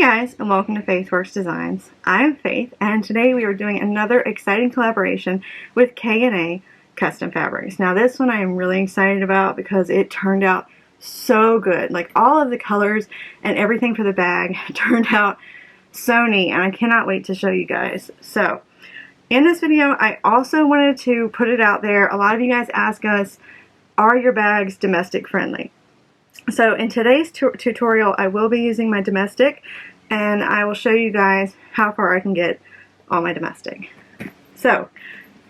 guys, and welcome to Faithworks Designs. I'm Faith, and today we are doing another exciting collaboration with K&A Custom Fabrics. Now this one I am really excited about because it turned out so good. Like all of the colors and everything for the bag turned out so neat, and I cannot wait to show you guys. So in this video I also wanted to put it out there. A lot of you guys ask us, are your bags domestic friendly? So in today's tutorial I will be using my domestic, and I will show you guys how far I can get on my domestic. So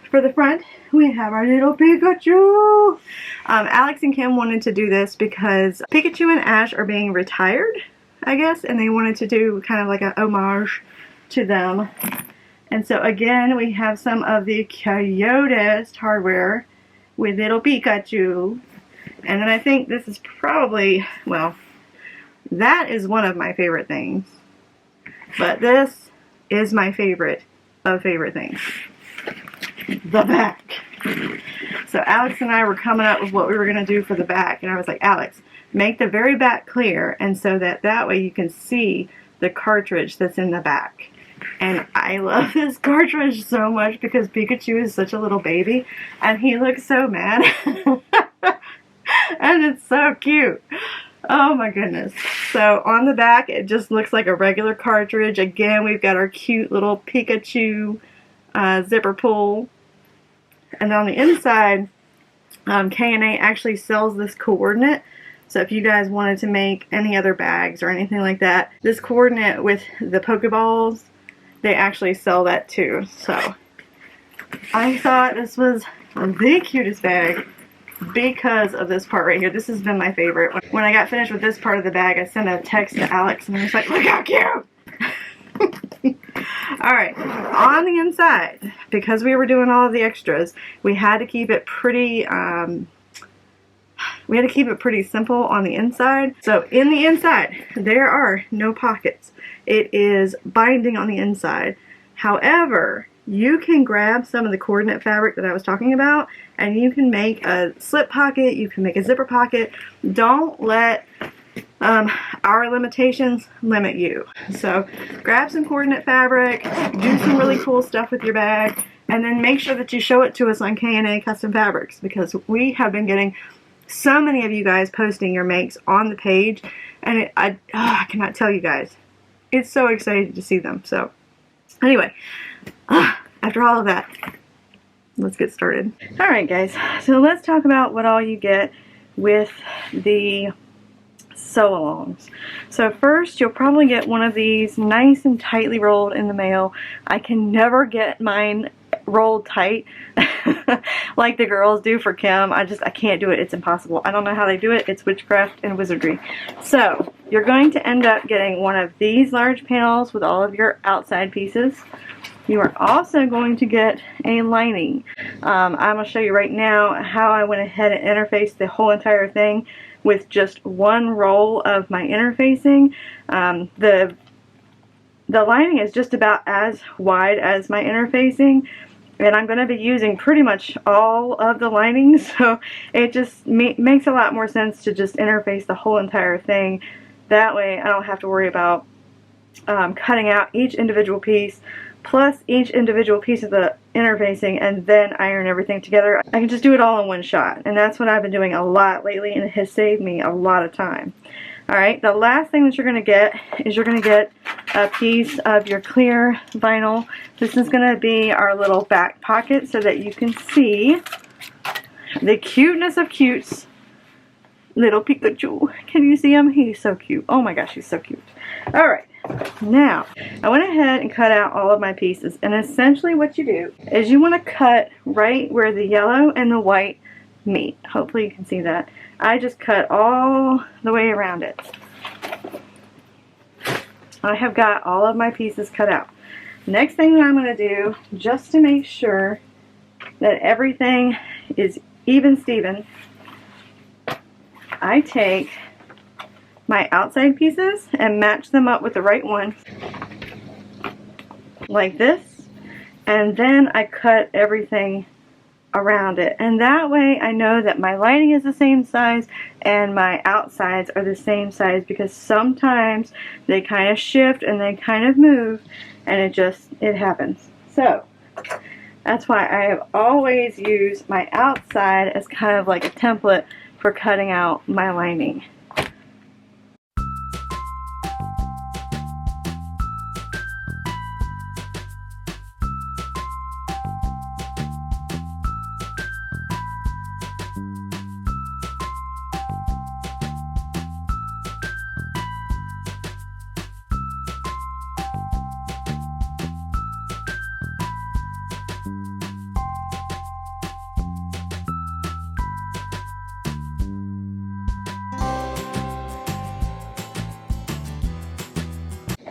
for the front we have our little Pikachu. Alex and Kim wanted to do this because Pikachu and Ash are being retired, I guess, and they wanted to do kind of like a homage to them. And so again we have some of the cutest hardware with little Pikachu. And then I think this is probably, well, that is one of my favorite things. But this is my favorite of favorite things. The back. So Alex and I were coming up with what we were going to do for the back. And I was like, Alex, make the very back clear, and so that way you can see the cartridge that's in the back. And I love this cartridge so much because Pikachu is such a little baby. And he looks so mad. And it's so cute. Oh my goodness. So on the back it just looks like a regular cartridge. Again, we've got our cute little Pikachu zipper pull. And on the inside, K&A actually sells this coordinate. So if you guys wanted to make any other bags or anything like that, this coordinate with the Pokeballs, they actually sell that too. So I thought this was the cutest bag because of this part right here. This has been my favorite. When I got finished with this part of the bag, I sent a text to Alex and I was like, look how cute! Alright, on the inside, because we were doing all of the extras, we had to keep it pretty simple on the inside. So in the inside, there are no pockets. It is binding on the inside. However, you can grab some of the coordinate fabric that I was talking about, and you can make a slip pocket, you can make a zipper pocket. Don't let our limitations limit you. So grab some coordinate fabric, do some really cool stuff with your bag, and then make sure that you show it to us on K&A Custom Fabrics, because we have been getting so many of you guys posting your makes on the page, and I cannot tell you guys. It's so exciting to see them. So anyway, after all of that, let's get started. Alright guys, so let's talk about what all you get with the sew-alongs. So first, you'll probably get one of these nice and tightly rolled in the mail. I can never get mine rolled tight like the girls do for Kim. I can't do it. It's impossible. I don't know how they do it. It's witchcraft and wizardry. So you're going to end up getting one of these large panels with all of your outside pieces. You are also going to get a lining. I'm going to show you right now how I went ahead and interfaced the whole entire thing with just one roll of my interfacing. The lining is just about as wide as my interfacing, and I'm going to be using pretty much all of the lining, so it just makes a lot more sense to just interface the whole entire thing. That way I don't have to worry about cutting out each individual piece plus each individual piece of the interfacing and then iron everything together. I can just do it all in one shot, and that's what I've been doing a lot lately, and it has saved me a lot of time. Alright, the last thing that you're going to get is you're going to get a piece of your clear vinyl. This is going to be our little back pocket so that you can see the cuteness of cutes. Little Pikachu. Can you see him? He's so cute. Oh my gosh, he's so cute. Alright, now I went ahead and cut out all of my pieces, and essentially what you do is you want to cut right where the yellow and the white meet. Hopefully you can see that. I just cut all the way around it. I have got all of my pieces cut out. Next thing that I'm going to do, just to make sure that everything is even Steven, I take my outside pieces and match them up with the right ones like this, and then I cut everything around it, and that way I know that my lining is the same size and my outsides are the same size, because sometimes they kind of shift and they kind of move, and it happens. So that's why I have always used my outside as kind of like a template for cutting out my lining.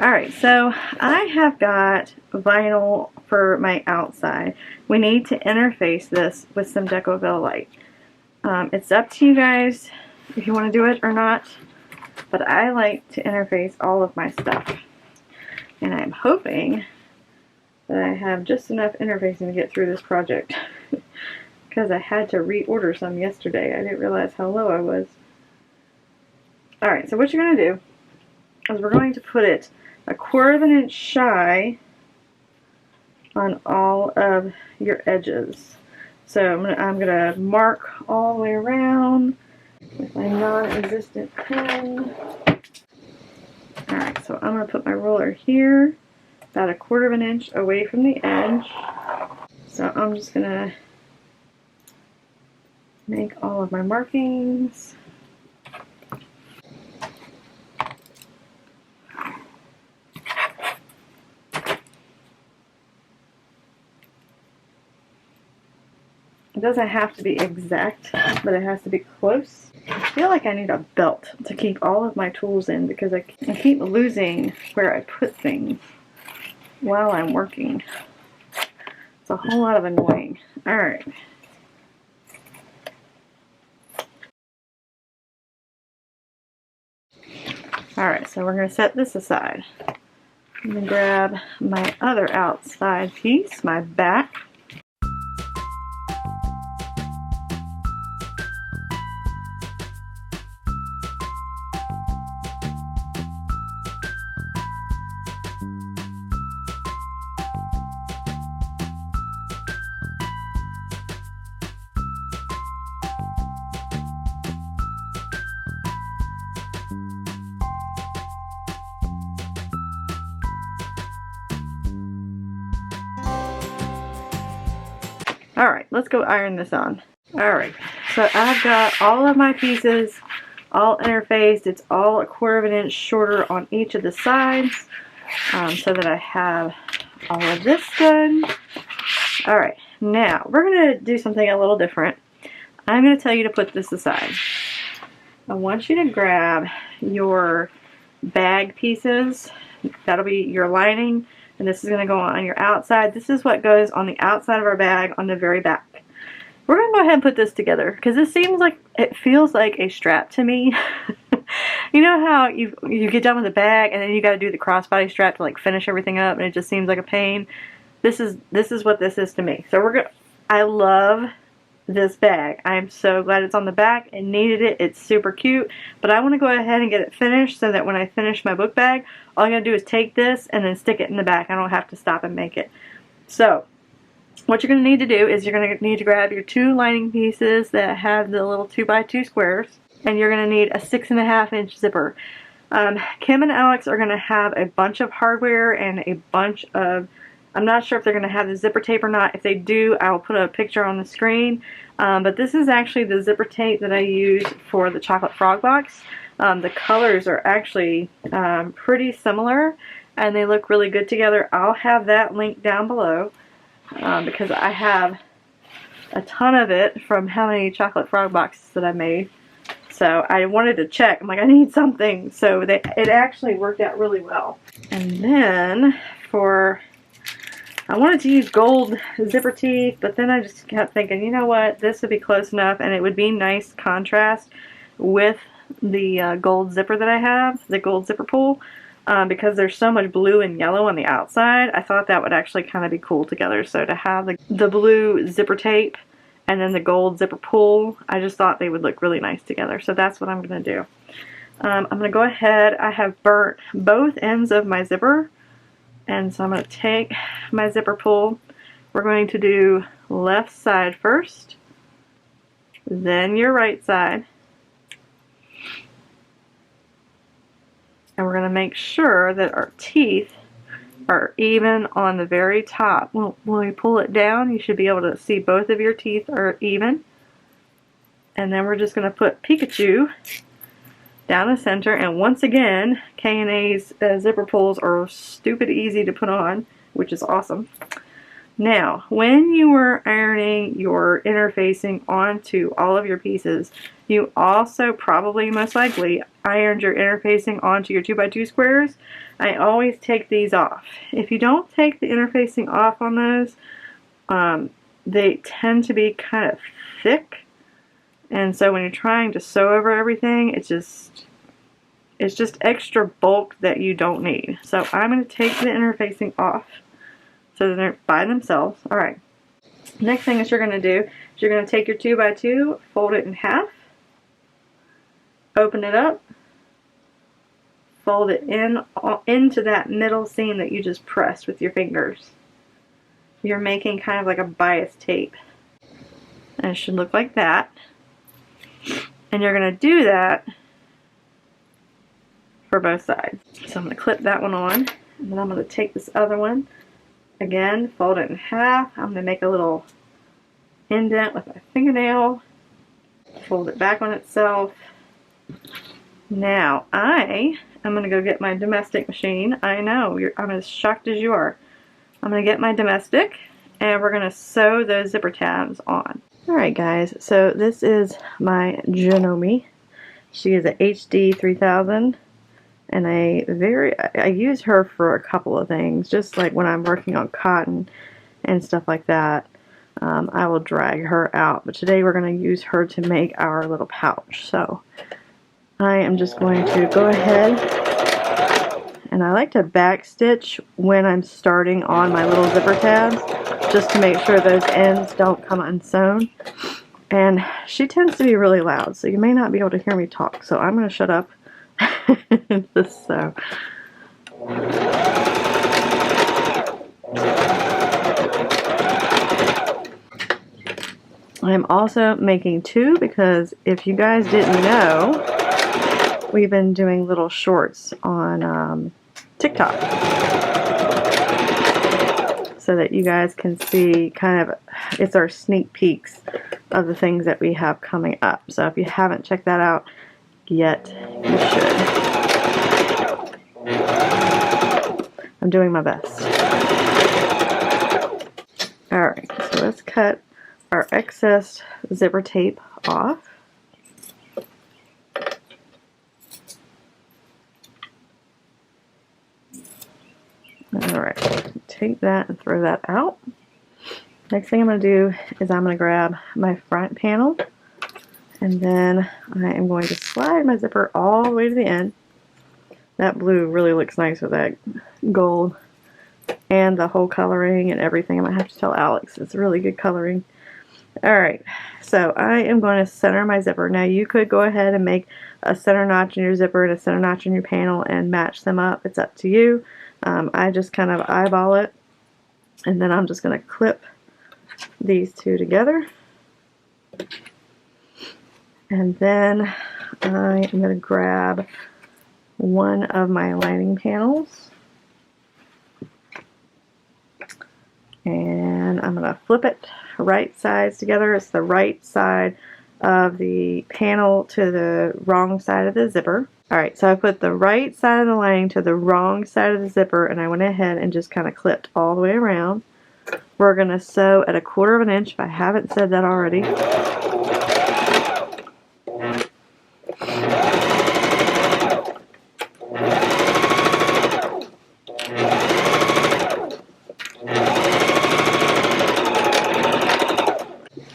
Alright, so I have got vinyl for my outside. We need to interface this with some Deco-Vel-Lite. It's up to you guys if you want to do it or not, but I like to interface all of my stuff. And I'm hoping that I have just enough interfacing to get through this project. Because I had to reorder some yesterday. I didn't realize how low I was. Alright, so what you're going to do is we're going to put it 1/4 of an inch shy on all of your edges. So I'm gonna mark all the way around with my non-resistant pen. Alright, so I'm gonna put my ruler here, about 1/4 of an inch away from the edge. So I'm just gonna make all of my markings. It doesn't have to be exact, but it has to be close. I feel like I need a belt to keep all of my tools in, because I keep losing where I put things while I'm working. It's a whole lot of annoying. Alright. Alright, so we're going to set this aside. I'm going to grab my other outside piece, my back. Alright, let's go iron this on. Alright, so I've got all of my pieces all interfaced. It's all 1/4 of an inch shorter on each of the sides, so that I have all of this done. Alright, now we're going to do something a little different. I'm going to tell you to put this aside. I want you to grab your bag pieces. That'll be your lining. And this is going to go on your outside. This is what goes on the outside of our bag on the very back. We're going to go ahead and put this together, because this seems like, it feels like a strap to me. You know how you get done with the bag and then you got to do the crossbody strap to like finish everything up, and it just seems like a pain. This is what this is to me. So I love this bag. I am so glad it's on the back. It needed it. It's super cute. But I want to go ahead and get it finished so that when I finish my book bag, all I gotta do is take this and then stick it in the back. I don't have to stop and make it. So what you're going to need to do is you're going to need to grab your 2 lining pieces that have the little 2x2 squares, and you're going to need a 6.5 inch zipper. Kim and Alex are going to have a bunch of hardware and a bunch of, I'm not sure if they're going to have the zipper tape or not. If they do, I will put a picture on the screen. But this is actually the zipper tape that I use for the chocolate frog box. The colors are actually pretty similar, and they look really good together. I'll have that link down below, because I have a ton of it from how many chocolate frog boxes that I made. So I wanted to check. I'm like, I need something. So it actually worked out really well. And then I wanted to use gold zipper teeth, but then I just kept thinking, you know what, this would be close enough, and it would be nice contrast with the gold zipper that I have, the gold zipper pull, because there's so much blue and yellow on the outside. I thought that would actually kind of be cool together. So to have the blue zipper tape and then the gold zipper pull. I just thought they would look really nice together, so that's what I'm going to do. I'm going to go ahead. I have burnt both ends of my zipper, and so I'm going to take my zipper pull. We're going to do left side first, then your right side, and we're going to make sure that our teeth are even on the very top. When we pull it down, you should be able to see both of your teeth are even. And then we're just going to put Pikachu down the center, and once again, K&A's zipper pulls are stupid easy to put on, which is awesome. Now, when you were ironing your interfacing onto all of your pieces, you also probably, most likely, ironed your interfacing onto your 2x2 squares. I always take these off. If you don't take the interfacing off on those, they tend to be kind of thick, and so when you're trying to sew over everything, it's just extra bulk that you don't need. So I'm going to take the interfacing off so that they're by themselves. Alright, next thing that you're going to do is you're going to take your 2x2, fold it in half, open it up, fold it into that middle seam that you just pressed with your fingers. You're making kind of like a bias tape. And it should look like that. And you're going to do that for both sides. So I'm going to clip that one on, and then I'm going to take this other one, again, fold it in half. I'm going to make a little indent with my fingernail, fold it back on itself. Now I'm going to go get my domestic machine. I know, I'm as shocked as you are. I'm going to get my domestic, and we're going to sew those zipper tabs on. Alright guys, so this is my Janome. She is a HD 3000, and I use her for a couple of things, just like when I'm working on cotton and stuff like that. I will drag her out, but today we're going to use her to make our little pouch. So I am just going to go ahead, and I like to back stitch when I'm starting on my little zipper tabs, just to make sure those ends don't come unsewn. And she tends to be really loud, so you may not be able to hear me talk, so I'm going to shut up and just sew. I'm also making two because if you guys didn't know, we've been doing little shorts on TikTok, so that you guys can see kind of, it's our sneak peeks of the things that we have coming up. So if you haven't checked that out yet, you should. I'm doing my best. Alright, so let's cut our excess zipper tape off. Alright, take that and throw that out. Next thing I'm going to do is I'm going to grab my front panel, and then I am going to slide my zipper all the way to the end. That blue really looks nice with that gold and the whole coloring and everything. I might have to tell Alex, it's really good coloring. Alright, so I am going to center my zipper. Now you could go ahead and make a center notch in your zipper and a center notch in your panel and match them up. It's up to you. I just kind of eyeball it, and then I'm just going to clip these two together, and then I am going to grab one of my lining panels, and I'm going to flip it right sides together. It's the right side of the panel to the wrong side of the zipper. Alright, so I put the right side of the lining to the wrong side of the zipper, and I went ahead and just kind of clipped all the way around. We're going to sew at 1/4 inch, if I haven't said that already.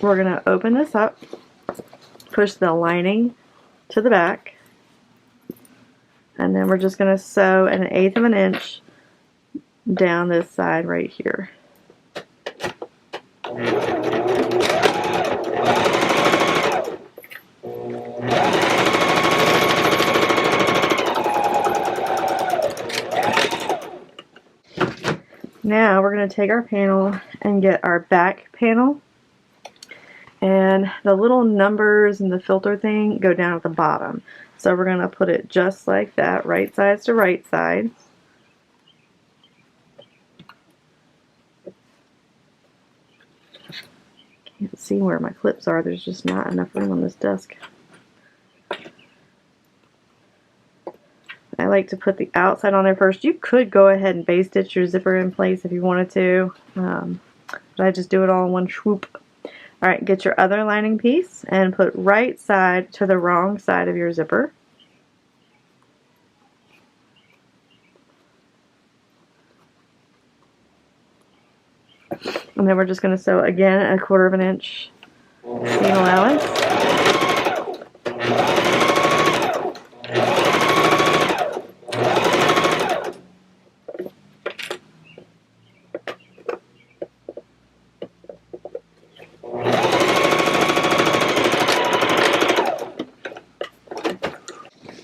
We're going to open this up, push the lining to the back, and then we're just going to sew at 1/8 inch down this side right here. now we're going to take our panel and get our back panel, and the little numbers and the filter thing go down at the bottom. So we're going to put it just like that, right sides to right sides. Can't see where my clips are, there's just not enough room on this desk. I like to put the outside on there first. You could go ahead and base stitch your zipper in place if you wanted to, but I just do it all in one swoop. Alright, get your other lining piece and put right side to the wrong side of your zipper. And then we're just going to sew again a 1/4 of an inch seam allowance.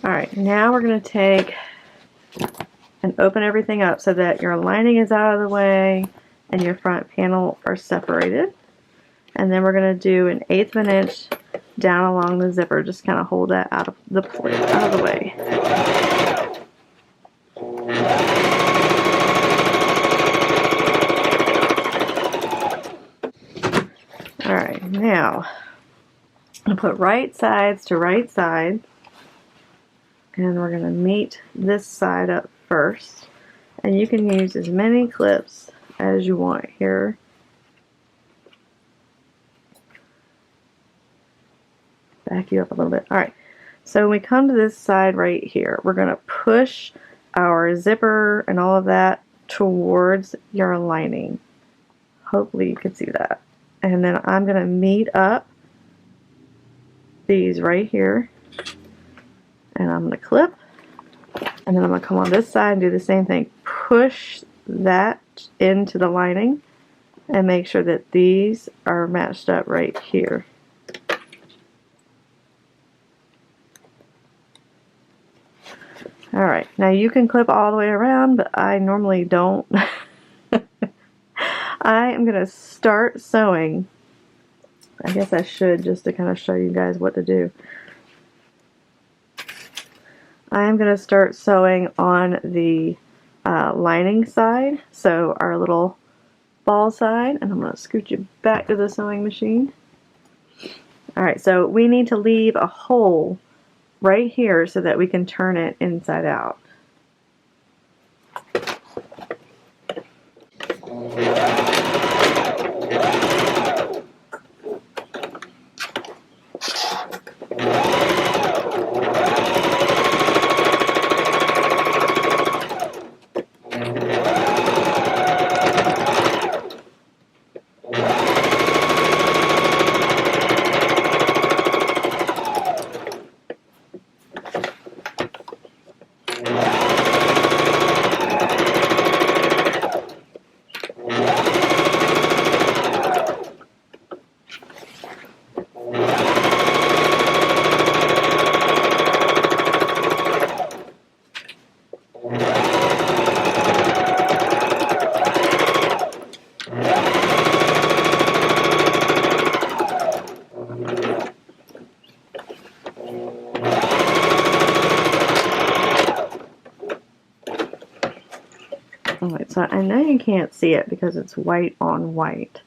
Alright, now we're going to take and open everything up so that your lining is out of the way and your front panel are separated. And then we're going to do an 1/8 of an inch down along the zipper. Just kind of hold that out of the way. Alright, now I'm going to put right sides to right side, and we're going to meet this side up first. And you can use as many clips as you want here. Back you up a little bit. Alright, so when we come to this side right here, we're going to push our zipper and all of that towards your lining. Hopefully you can see that. And then I'm going to meet up these right here, and I'm going to clip, and then I'm going to come on this side and do the same thing. Push that into the lining and make sure that these are matched up right here. Alright, now you can clip all the way around, but I normally don't. I am going to start sewing. I guess I should, just to kind of show you guys what to do. I am going to start sewing on the lining side, so our little ball side, and I'm going to scoot you back to the sewing machine. Alright, so we need to leave a hole right here so that we can turn it inside out. Alright, so I know you can't see it because it's white on white,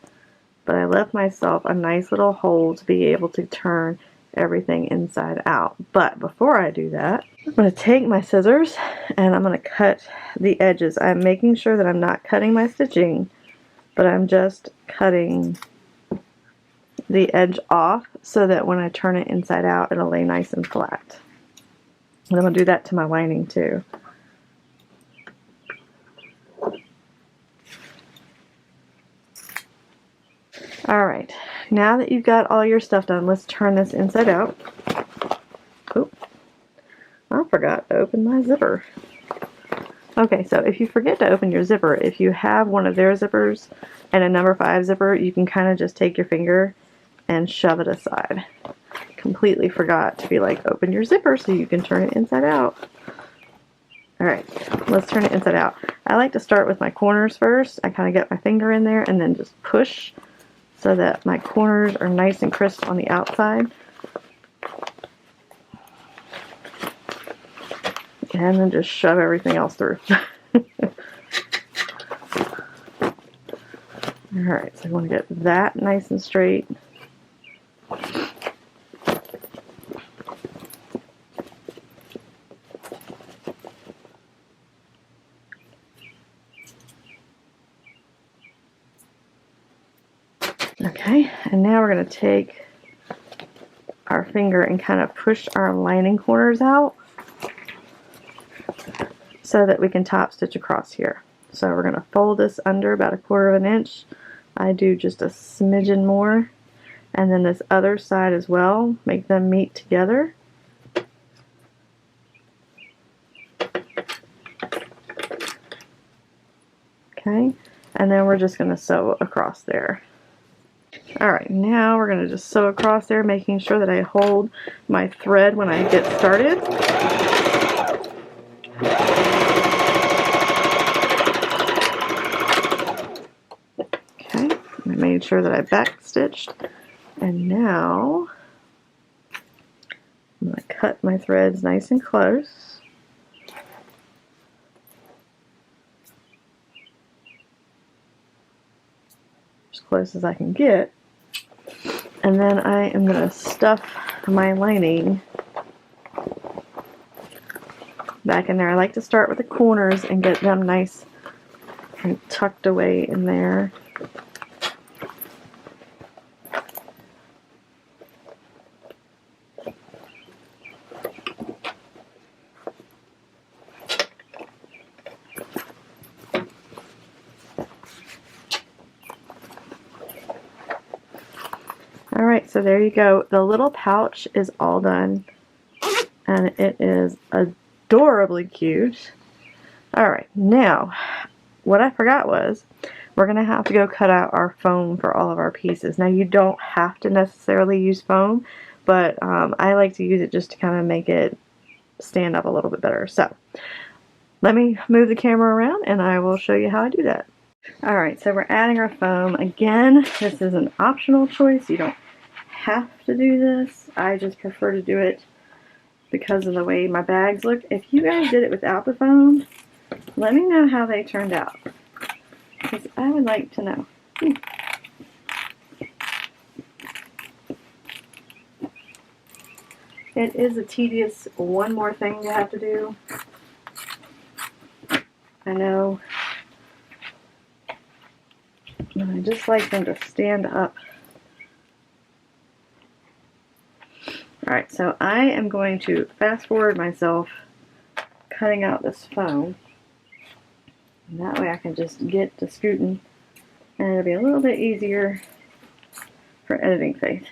but I left myself a nice little hole to be able to turn everything inside out. But before I do that, I'm going to take my scissors and I'm going to cut the edges. I'm making sure that I'm not cutting my stitching, but I'm just cutting the edge off so that when I turn it inside out, it'll lay nice and flat. And I'm going to do that to my lining too. Alright, now that you've got all your stuff done, let's turn this inside out. Oh, I forgot to open my zipper. Okay, so if you forget to open your zipper, if you have one of their zippers and a number 5 zipper, you can kind of just take your finger and shove it aside. Completely forgot to be like, open your zipper so you can turn it inside out. Alright, let's turn it inside out. I like to start with my corners first. I kind of get my finger in there and then just push so that my corners are nice and crisp on the outside. And then just shove everything else through. Alright, so I want to get that nice and straight. Okay, and now we're going to take our finger and kind of push our lining corners out so that we can top stitch across here. So we're going to fold this under about 1/4 inch. I do just a smidgen more, and then this other side as well, make them meet together. Okay, and then we're just going to sew across there. Alright, now we're going to just sew across there, making sure that I hold my thread when I get started. Okay, I made sure that I back stitched, and now I'm going to cut my threads nice and close. As close as I can get. And then I am going to stuff my lining back in there. I like to start with the corners and get them nice and tucked away in there. Alright, so there you go. The little pouch is all done, and it is adorably cute. Alright, now, what I forgot was, we're going to have to go cut out our foam for all of our pieces. Now, you don't have to necessarily use foam, but I like to use it just to kind of make it stand up a little bit better. So, let me move the camera around, and I will show you how I do that. Alright, so we're adding our foam. Again, this is an optional choice. You don't have to do this. I just prefer to do it because of the way my bags look. If you guys did it without the foam, let me know how they turned out, because I would like to know. It is a tedious one more thing you have to do. I know. And I just like them to stand up. Alright, so I am going to fast forward myself cutting out this foam. And that way I can just get to scooting, and it'll be a little bit easier for editing Faith.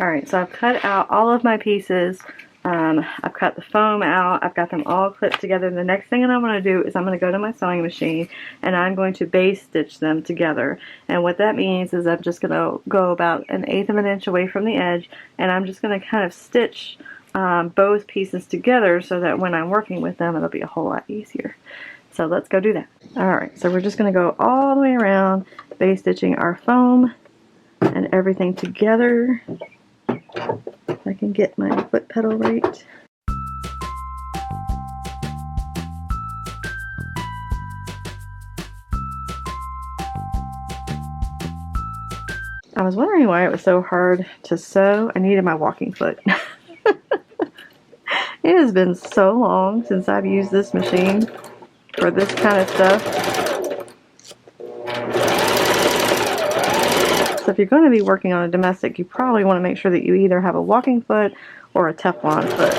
Alright, so I've cut out all of my pieces. I've cut the foam out. I've got them all clipped together. The next thing that I'm going to do is I'm going to go to my sewing machine and I'm going to base stitch them together. And what that means is I'm just going to go about 1/8 of an inch away from the edge, and I'm just going to kind of stitch both pieces together so that when I'm working with them it'll be a whole lot easier. So let's go do that. Alright, so we're just going to go all the way around, base stitching our foam and everything together. If I can get my foot pedal right. I was wondering why it was so hard to sew. I needed my walking foot. It has been so long since I've used this machine for this kind of stuff. So if you're going to be working on a domestic, you probably want to make sure that you either have a walking foot or a Teflon foot.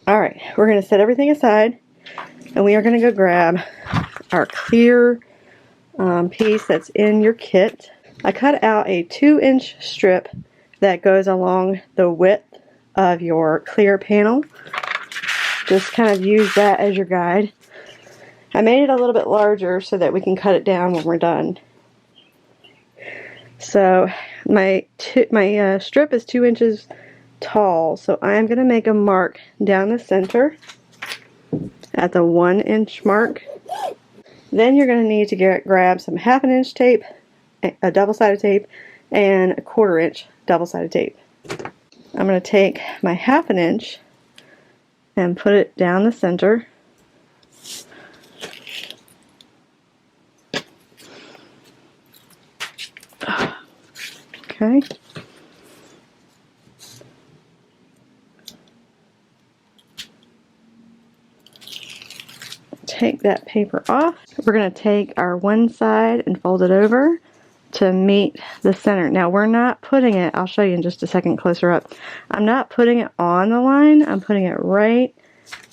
Alright, we're going to set everything aside, and we are going to go grab our clear piece that's in your kit. I cut out a 2-inch strip that goes along the width of your clear panel. Just kind of use that as your guide. I made it a little bit larger so that we can cut it down when we're done. So my strip is 2 inches tall, so I'm going to make a mark down the center at the 1-inch mark. Then you're going to need to grab some 1/2 inch tape, a double-sided tape, and a 1/4 inch double-sided tape. I'm going to take my 1/2 inch and put it down the center. Okay. Take that paper off. We're going to take our one side and fold it over to meet the center. Now we're not putting it, I'll show you in just a second closer up. I'm not putting it on the line, I'm putting it right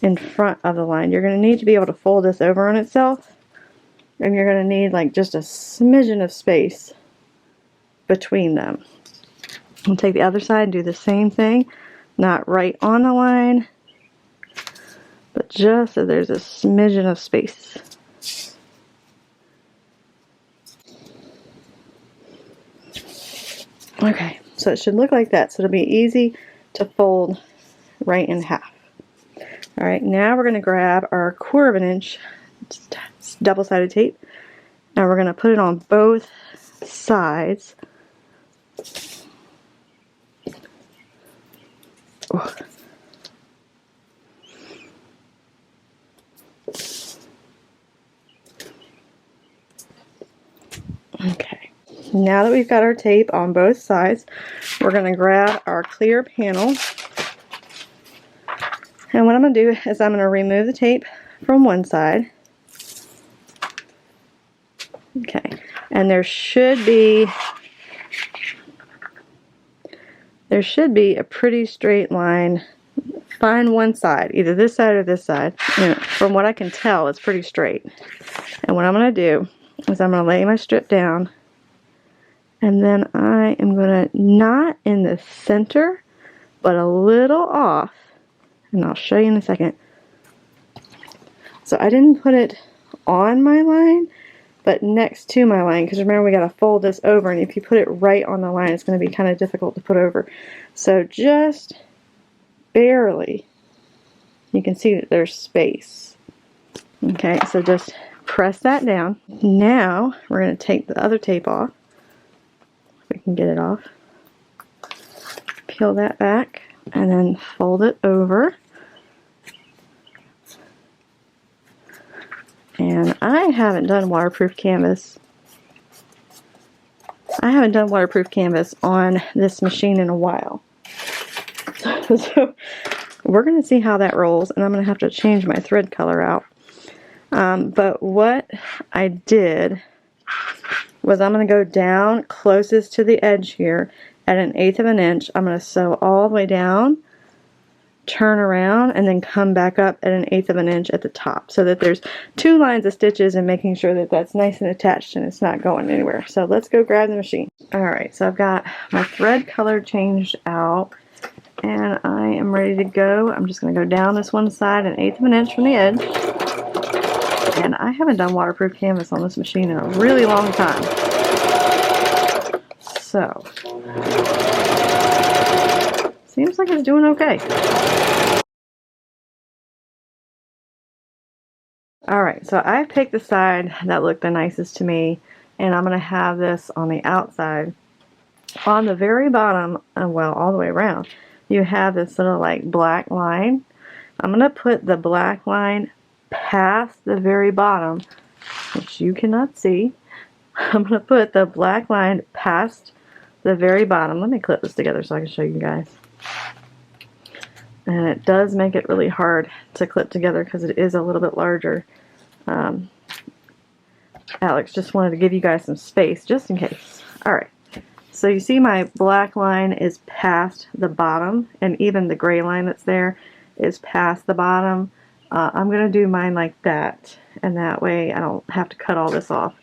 in front of the line. You're going to need to be able to fold this over on itself, and you're going to need like just a smidgen of space between them. We'll take the other side and do the same thing, not right on the line, but just so there's a smidgen of space. Okay, so it should look like that, so it'll be easy to fold right in half. Alright, now we're going to grab our 1/4 inch double-sided tape, and we're going to put it on both sides. Oh. Okay, now that we've got our tape on both sides, we're going to grab our clear panel, and what I'm going to do is I'm going to remove the tape from one side. Okay, and there should be a pretty straight line. Find one side, either this side or this side. You know, from what I can tell, it's pretty straight. And what I'm going to do is I'm going to lay my strip down, and then I am going to, not in the center, but a little off, and I'll show you in a second. So I didn't put it on my line, but next to my line, because remember we got to fold this over, and if you put it right on the line, it's going to be kind of difficult to put over. So just barely, you can see that there's space. Okay, so just press that down. Now we're going to take the other tape off. If we can get it off. Peel that back and then fold it over. And I haven't done waterproof canvas. I haven't done waterproof canvas on this machine in a while. So we're going to see how that rolls, and I'm going to have to change my thread color out. But what I did was I'm going to go down closest to the edge here at 1/8 inch. I'm going to sew all the way down, turn around, and then come back up at 1/8 inch at the top, so that there's 2 lines of stitches, and making sure that that's nice and attached and it's not going anywhere. So let's go grab the machine. Alright, so I've got my thread color changed out, and I am ready to go. I'm just going to go down this one side 1/8 inch from the edge. And I haven't done waterproof canvas on this machine in a really long time. So, seems like it's doing okay. Alright, so I picked the side that looked the nicest to me, and I'm going to have this on the outside. On the very bottom, well, all the way around, you have this little like black line. I'm going to put the black line past the very bottom, which you cannot see. I'm going to put the black line past the very bottom. Let me clip this together so I can show you guys. And it does make it really hard to clip together because it is a little bit larger. Alex just wanted to give you guys some space just in case. Alright, so you see my black line is past the bottom, and even the gray line that's there is past the bottom. I'm going to do mine like that, and that way I don't have to cut all this off.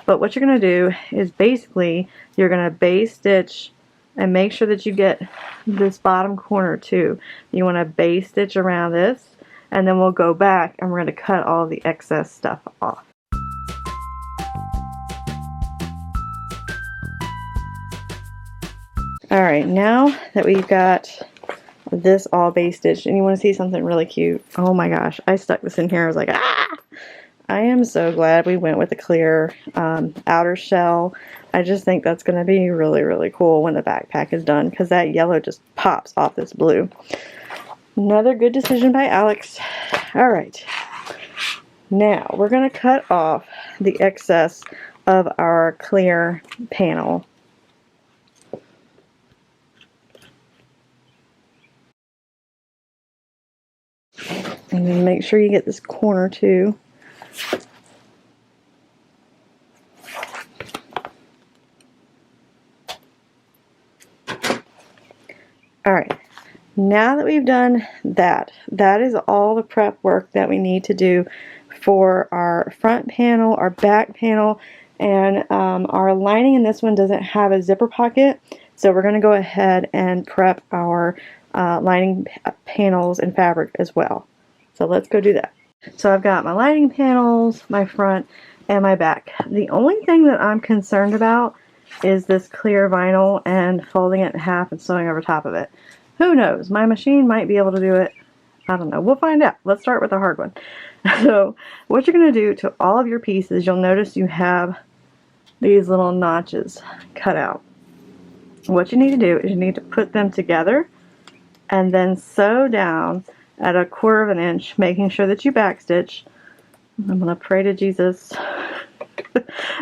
But what you're going to do is basically you're going to base stitch and make sure that you get this bottom corner too. You want to base stitch around this, and then we'll go back and we're going to cut all the excess stuff off. Alright, now that we've got this all base stitched, and you want to see something really cute, oh my gosh, I stuck this in here. I was like, ah! I am so glad we went with the clear outer shell. I just think that's going to be really, really cool when the backpack is done, because that yellow just pops off this blue. Another good decision by Alex. Alright, now we're going to cut off the excess of our clear panel. And then make sure you get this corner too. Alright, now that we've done that, that is all the prep work that we need to do for our front panel, our back panel, and our lining in this one doesn't have a zipper pocket, so we're going to go ahead and prep our lining panels and fabric as well. So let's go do that. So I've got my lining panels, my front, and my back. The only thing that I'm concerned about is this clear vinyl and folding it in half and sewing over top of it. Who knows? My machine might be able to do it. I don't know. We'll find out. Let's start with the hard one. So what you're going to do to all of your pieces, you'll notice you have these little notches cut out. What you need to do is you need to put them together and then sew down at 1/4 inch, making sure that you backstitch. I'm going to pray to Jesus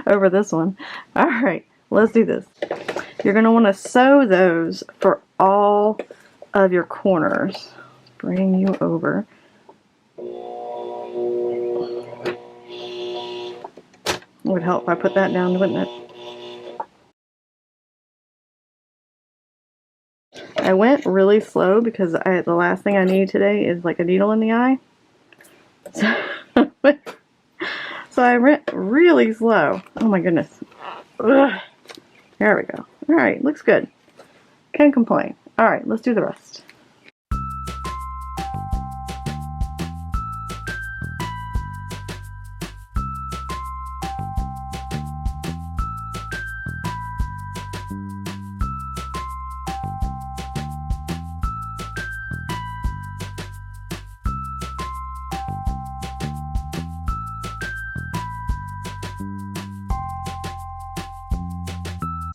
over this one. Alright, let's do this. You're going to want to sew those for all of your corners. Bring you over. It would help if I put that down, wouldn't it? I went really slow because the last thing I need today is like a needle in the eye. So I went really slow. Oh my goodness. Ugh. There we go. Alright, looks good. Can't complain. Alright, let's do the rest.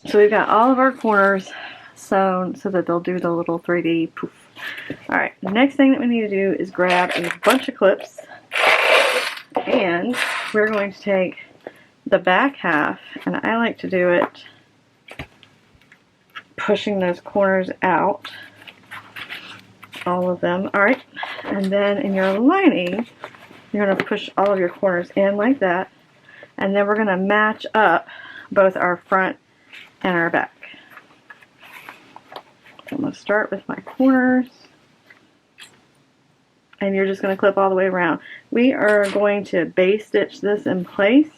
So we've got all of our corners sewn so that they'll do the little 3D poof. Alright, the next thing that we need to do is grab a bunch of clips, and we're going to take the back half, and I like to do it pushing those corners out, all of them. Alright, and then in your lining, you're going to push all of your corners in like that, and then we're going to match up both our front and our back. So I'm going to start with my corners, and you're just going to clip all the way around. We are going to base stitch this in place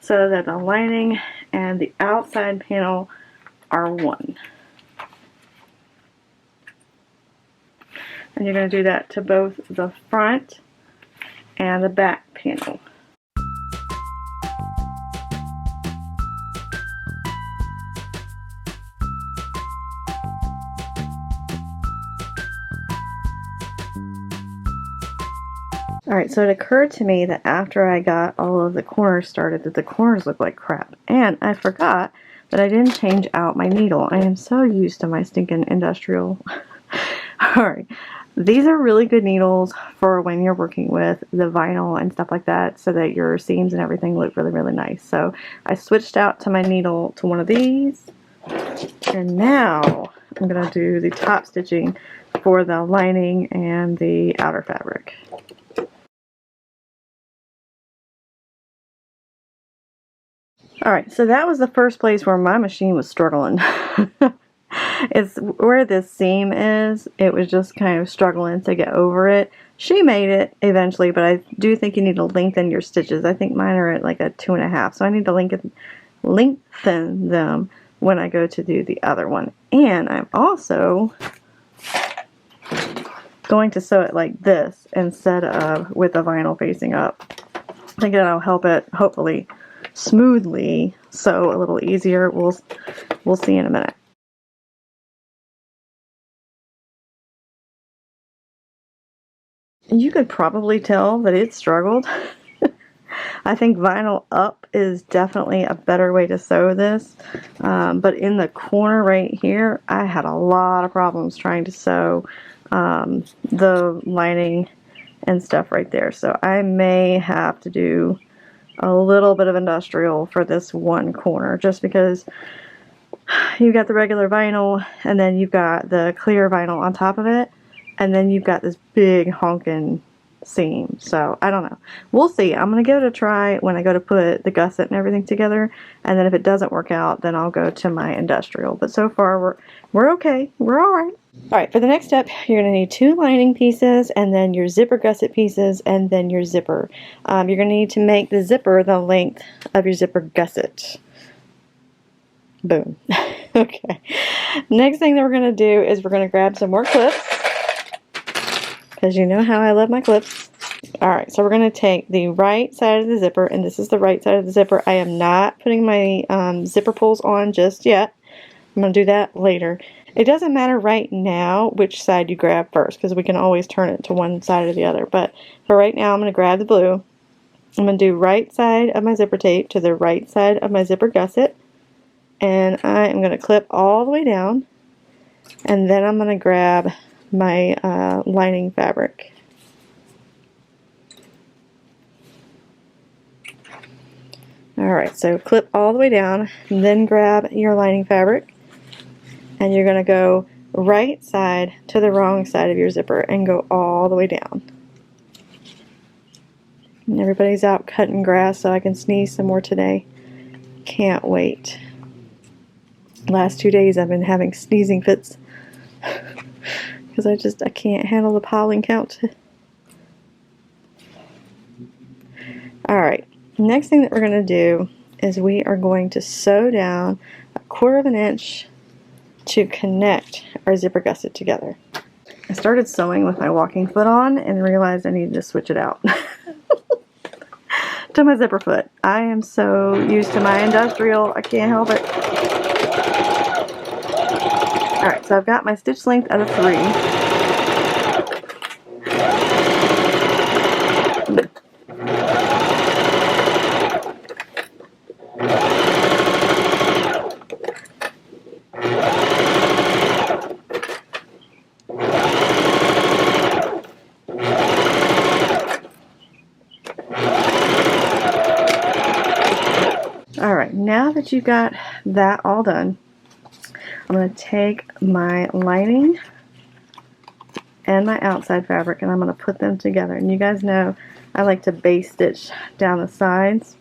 so that the lining and the outside panel are one. And you're going to do that to both the front and the back panel. Alright, so it occurred to me that after I got all of the corners started that the corners look like crap. And I forgot that I didn't change out my needle. I am so used to my stinking industrial. Alright, these are really good needles for when you're working with the vinyl and stuff like that, so that your seams and everything look really, really nice. So I switched out to my needle to one of these. And now I'm going to do the top stitching for the lining and the outer fabric. Alright, so that was the first place where my machine was struggling. It's where this seam is. It was just kind of struggling to get over it. She made it eventually, but I do think you need to lengthen your stitches. I think mine are at like a 2.5, so I need to lengthen them when I go to do the other one. And I'm also going to sew it like this instead of with the vinyl facing up. I think that'll help it hopefully smoothly sew a little easier. We'll see in a minute. You could probably tell that it struggled. I think vinyl up is definitely a better way to sew this, but in the corner right here I had a lot of problems trying to sew the lining and stuff right there, so I may have to do a little bit of industrial for this one corner, just because you've got the regular vinyl and then you've got the clear vinyl on top of it, and then you've got this big honking seam. So I don't know, we'll see. I'm gonna give it a try when I go to put the gusset and everything together, and then if it doesn't work out, then I'll go to my industrial. But so far we're okay, we're all right. All right, for the next step, you're going to need 2 lining pieces, and then your zipper gusset pieces, and then your zipper. You're going to need to make the zipper the length of your zipper gusset. Boom. Okay. Next thing that we're going to do is we're going to grab some more clips, because you know how I love my clips. All right, so we're going to take the right side of the zipper, and this is the right side of the zipper. I am not putting my zipper pulls on just yet. I'm going to do that later. It doesn't matter right now which side you grab first, because we can always turn it to one side or the other. But for right now, I'm going to grab the blue. I'm going to do right side of my zipper tape to the right side of my zipper gusset. And I am going to clip all the way down. And then I'm going to grab my lining fabric. Alright, so clip all the way down, and then grab your lining fabric. And you're going to go right side to the wrong side of your zipper and go all the way down. And everybody's out cutting grass so I can sneeze some more today. Can't wait. Last 2 days I've been having sneezing fits because I can't handle the pollen count. Alright, next thing that we're going to do is we are going to sew down 1/4 of an inch to connect our zipper gusset together. I started sewing with my walking foot on and realized I needed to switch it out to my zipper foot. I am so used to my industrial, I can't help it. Alright, so I've got my stitch length at a 3. Alright, now that you've got that all done, I'm going to take my lining and my outside fabric and I'm going to put them together. And you guys know I like to base stitch down the sides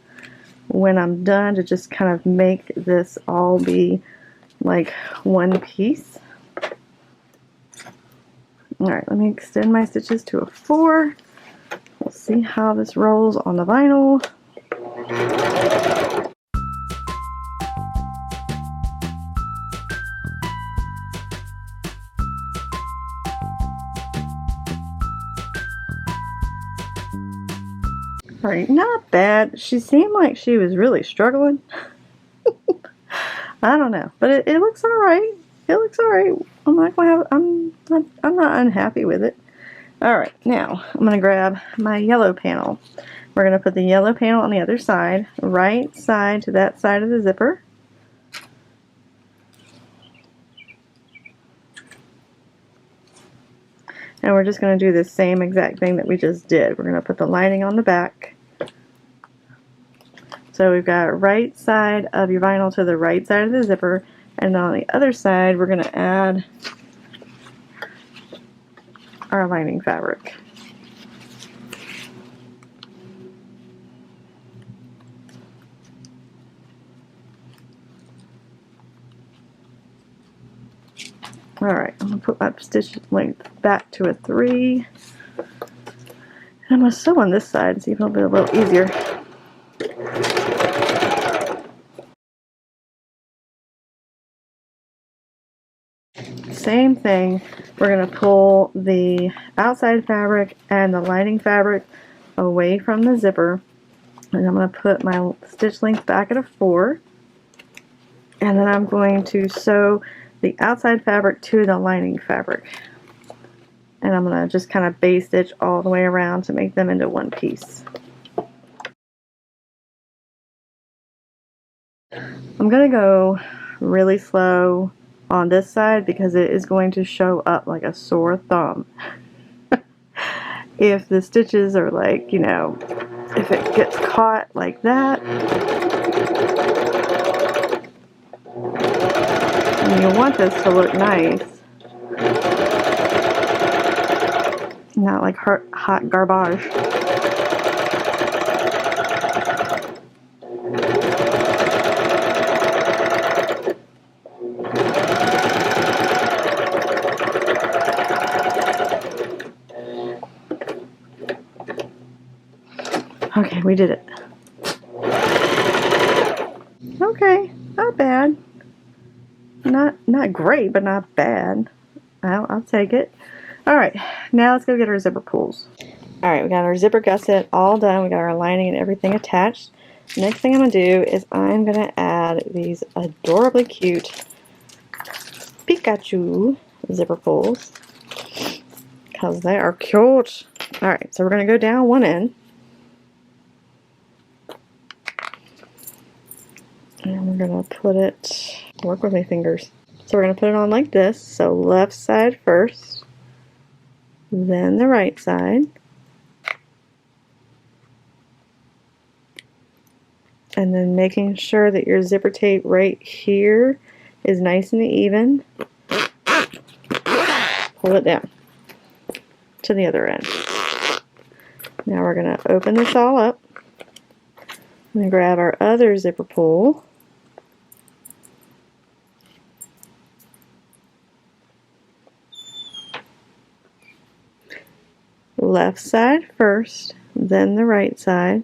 when I'm done to just kind of make this all be like one piece. Alright, let me extend my stitches to a 4. We'll see how this rolls on the vinyl. Alright, not bad. She seemed like she was really struggling. I don't know, but it looks alright. It looks alright. I'm not unhappy with it. Alright, now I'm going to grab my yellow panel. We're going to put the yellow panel on the other side, right side to that side of the zipper. And we're just going to do the same exact thing that we just did. We're going to put the lining on the back. So we've got right side of your vinyl to the right side of the zipper, and on the other side we're going to add our lining fabric. Alright, I'm going to put my stitch length back to a 3. And I'm going to sew on this side and see if it'll be a little easier. Same thing, we're going to pull the outside fabric and the lining fabric away from the zipper. And I'm going to put my stitch length back at a 4. And then I'm going to sew the outside fabric to the lining fabric. And I'm going to just kind of base stitch all the way around to make them into one piece. I'm going to go really slow on this side because it is going to show up like a sore thumb. If the stitches are like, you know, if it gets caught like that, and you want this to look nice, not like hot garbage. Okay, we did it. Okay, not bad. Not great, but not bad. I'll take it. Alright, now let's go get our zipper pulls. Alright, we got our zipper gusset all done. We got our lining and everything attached. Next thing I'm going to do is I'm going to add these adorably cute Pikachu zipper pulls because they are cute. Alright, so we're going to go down one end. And we're going to put it, work with my fingers. So we're going to put it on like this. So left side first, then the right side. And then making sure that your zipper tape right here is nice and even. Pull it down to the other end. Now we're going to open this all up. I'm going to grab our other zipper pull. Left side first, then the right side.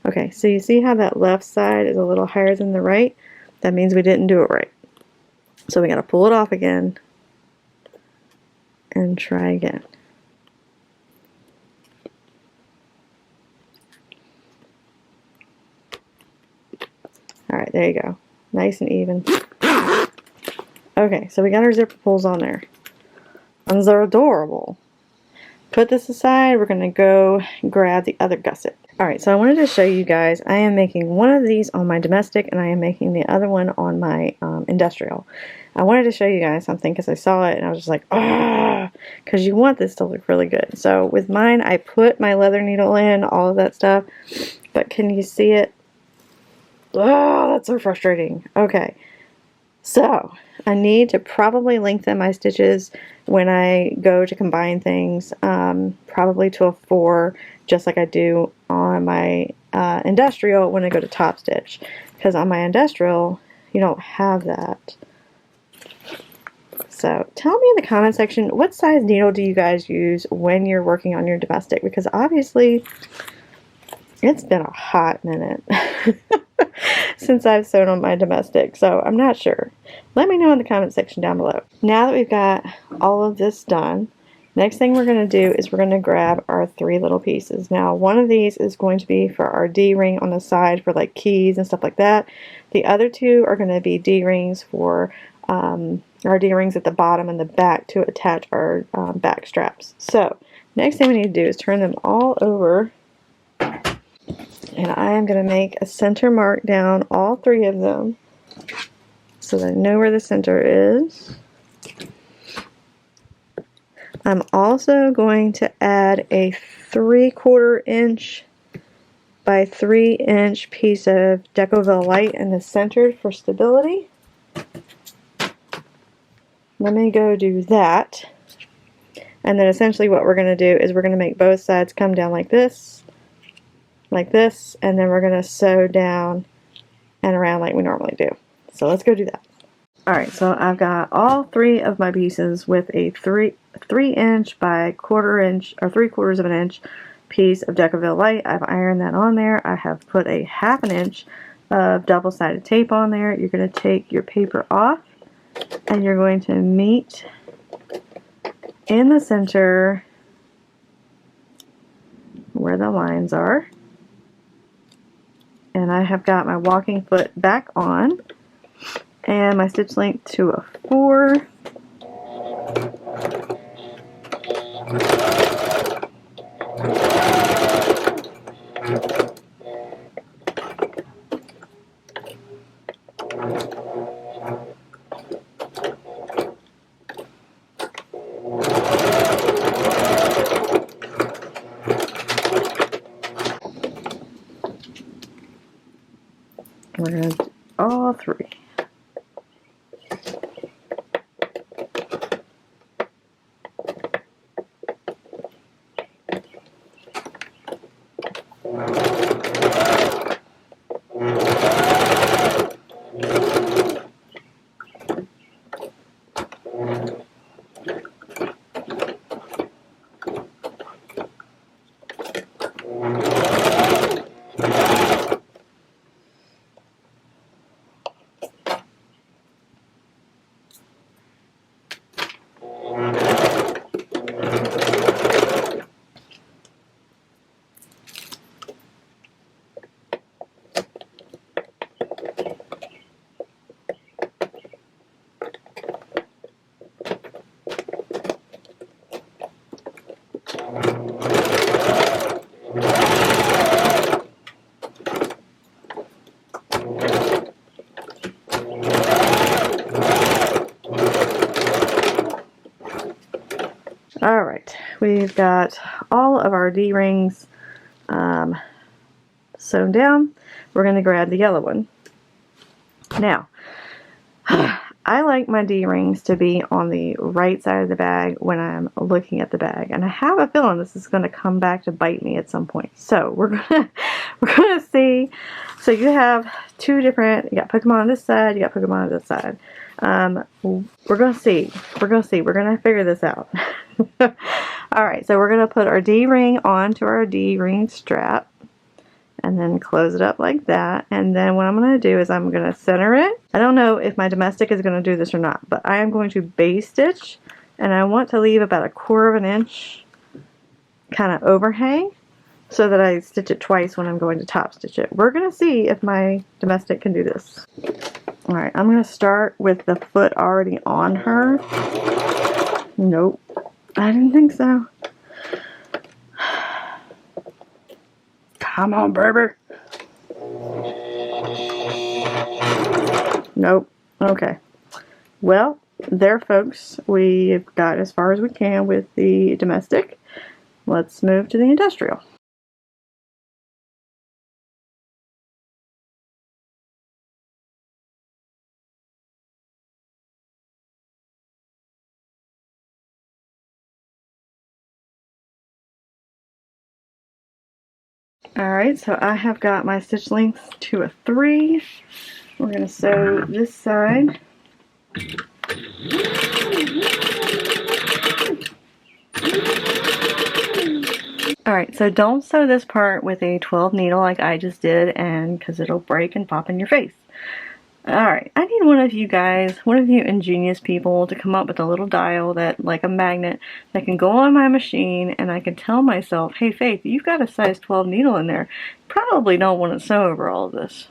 Okay, so you see how that left side is a little higher than the right? That means we didn't do it right. So we got to pull it off again and try again. Alright, there you go. Nice and even. Okay, so we got our zipper pulls on there. And they're adorable. Put this aside, we're going to go grab the other gusset. Alright, so I wanted to show you guys, I am making one of these on my domestic and I am making the other one on my industrial. I wanted to show you guys something because I saw it and I was just like, ah, because you want this to look really good. So with mine, I put my leather needle in, all of that stuff, but can you see it? Oh, that's so frustrating. Okay, so I need to probably lengthen my stitches when I go to combine things, probably to a 4, just like I do on my industrial when I go to top stitch, because on my industrial you don't have that. So tell me in the comment section, what size needle do you guys use when you're working on your domestic, because obviously it's been a hot minute since I've sewn on my domestic, so I'm not sure. Let me know in the comment section down below. Now that we've got all of this done, next thing we're going to do is we're going to grab our 3 little pieces. Now one of these is going to be for our D-ring on the side for like keys and stuff like that. The other 2 are going to be D-rings for our D-rings at the bottom and the back to attach our back straps. So next thing we need to do is turn them all over. And I am going to make a center mark down all 3 of them so that I know where the center is. I'm also going to add a 3/4 inch by 3 inch piece of Decoville Light in the center for stability. Let me go do that. And then essentially what we're going to do is we're going to make both sides come down like this. like this, and then we're going to sew down and around like we normally do. So let's go do that. Alright, so I've got all 3 of my pieces with a 3 inch by 1/4 inch or 3/4 of an inch piece of Decoville Light. I've ironed that on there. I have put a 1/2 inch of double-sided tape on there. You're going to take your paper off and you're going to meet in the center where the lines are. And I have got my walking foot back on and my stitch length to a 4. We're going to do all 3. Alright, we've got all of our D-rings sewn down. We're going to grab the yellow one. Now, I like my D-rings to be on the right side of the bag when I'm looking at the bag, and I have a feeling this is going to come back to bite me at some point. So we're gonna see. So you have 2 different. You got Pokemon on this side. You got Pokemon on this side. We're gonna see. We're gonna figure this out. All right. So we're gonna put our D-ring onto our D-ring strap, and then close it up like that. And then what I'm going to do is I'm going to center it. I don't know if my domestic is going to do this or not, but I am going to base stitch, and I want to leave about 1/4 of an inch kind of overhang so that I stitch it twice when I'm going to top stitch it. We're going to see if my domestic can do this. Alright, I'm going to start with the foot already on her. Nope, I didn't think so. Come on, baby. Nope. Okay. Well, there, folks. We've got as far as we can with the domestic. Let's move to the industrial. Alright, so I have got my stitch length to a 3. We're going to sew this side. Alright, so don't sew this part with a 12 needle like I just did, and because it'll break and pop in your face. Alright, I need one of you guys, one of you ingenious people, to come up with a little dial that, like a magnet, that can go on my machine, and I can tell myself, hey Faith, you've got a size 12 needle in there. Probably don't want to sew over all of this.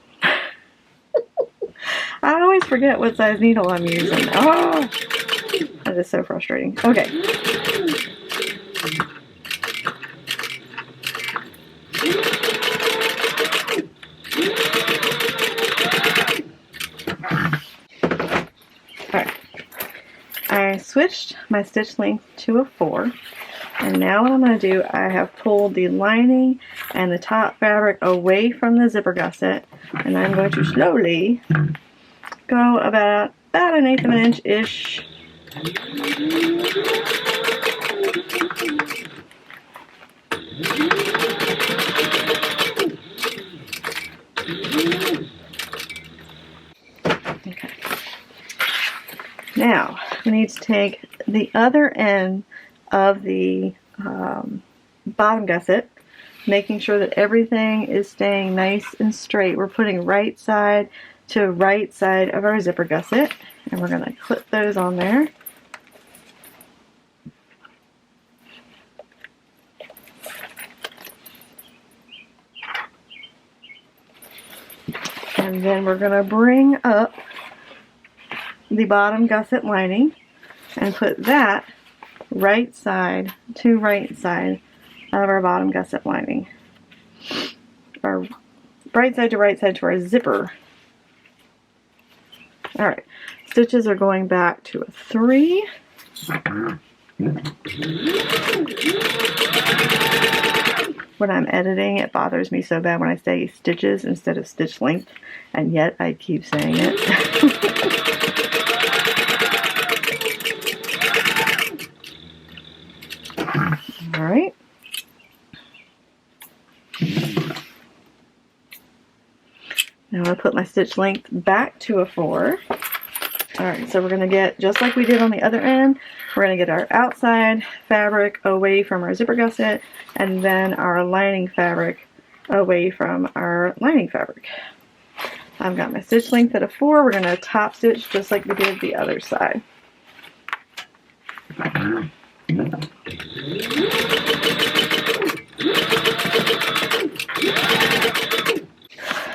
I always forget what size needle I'm using. Oh, that is so frustrating. Okay. Alright. I switched my stitch length to a 4. And now what I'm going to do, I have pulled the lining and the top fabric away from the zipper gusset, and I'm going to slowly go about 1/8 of an inch-ish Okay. Now, we need to take the other end of the bottom gusset, making sure that everything is staying nice and straight. We're putting right side to right side of our zipper gusset, and we're going to clip those on there. And then we're going to bring up the bottom gusset lining and put that right side to right side of our bottom gusset lining. Or right side to our zipper. Alright, stitches are going back to a 3. When I'm editing, it bothers me so bad when I say stitches instead of stitch length, and yet I keep saying it. Alright. Now I put my stitch length back to a 4. Alright, so we're going to get, just like we did on the other end, we're going to get our outside fabric away from our zipper gusset, and then our lining fabric away from our lining fabric. I've got my stitch length at a 4. We're going to top stitch just like we did the other side.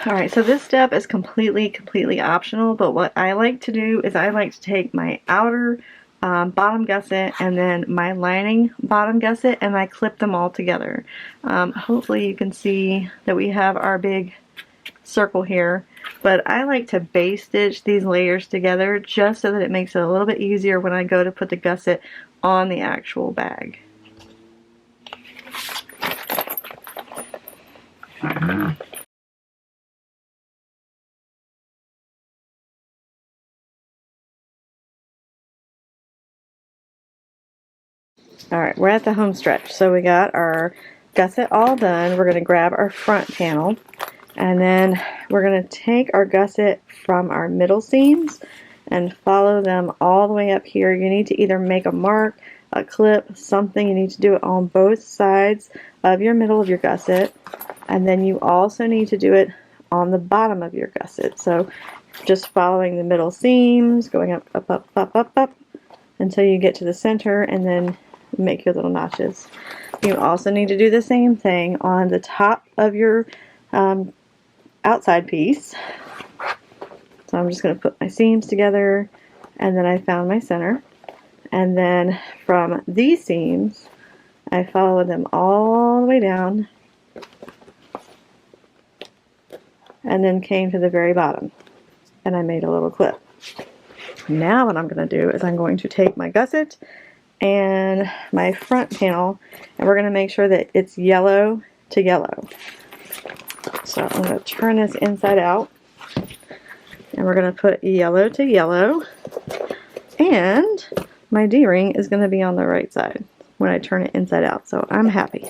Alright, so this step is completely optional, but what I like to do is I like to take my outer bottom gusset and then my lining bottom gusset, and I clip them all together. Hopefully you can see that we have our big circle here, but I like to base stitch these layers together just so that it makes it a little bit easier when I go to put the gusset on the actual bag. Alright, we're at the home stretch. So we got our gusset all done. We're going to grab our front panel, and then we're going to take our gusset from our middle seams and follow them all the way up here. You need to either make a mark, a clip, something. You need to do it on both sides of your middle of your gusset, and then you also need to do it on the bottom of your gusset. So just following the middle seams, going up, up, up, up, up, up, until you get to the center, and then make your little notches. You also need to do the same thing on the top of your outside piece. So I'm just going to put my seams together, and then I found my center, and then from these seams I followed them all the way down and then came to the very bottom, and I made a little clip. Now what I'm going to do is I'm going to take my gusset and my front panel, and we're going to make sure that it's yellow to yellow. So I'm going to turn this inside out, and we're going to put yellow to yellow, and my D-ring is going to be on the right side when I turn it inside out, so I'm happy.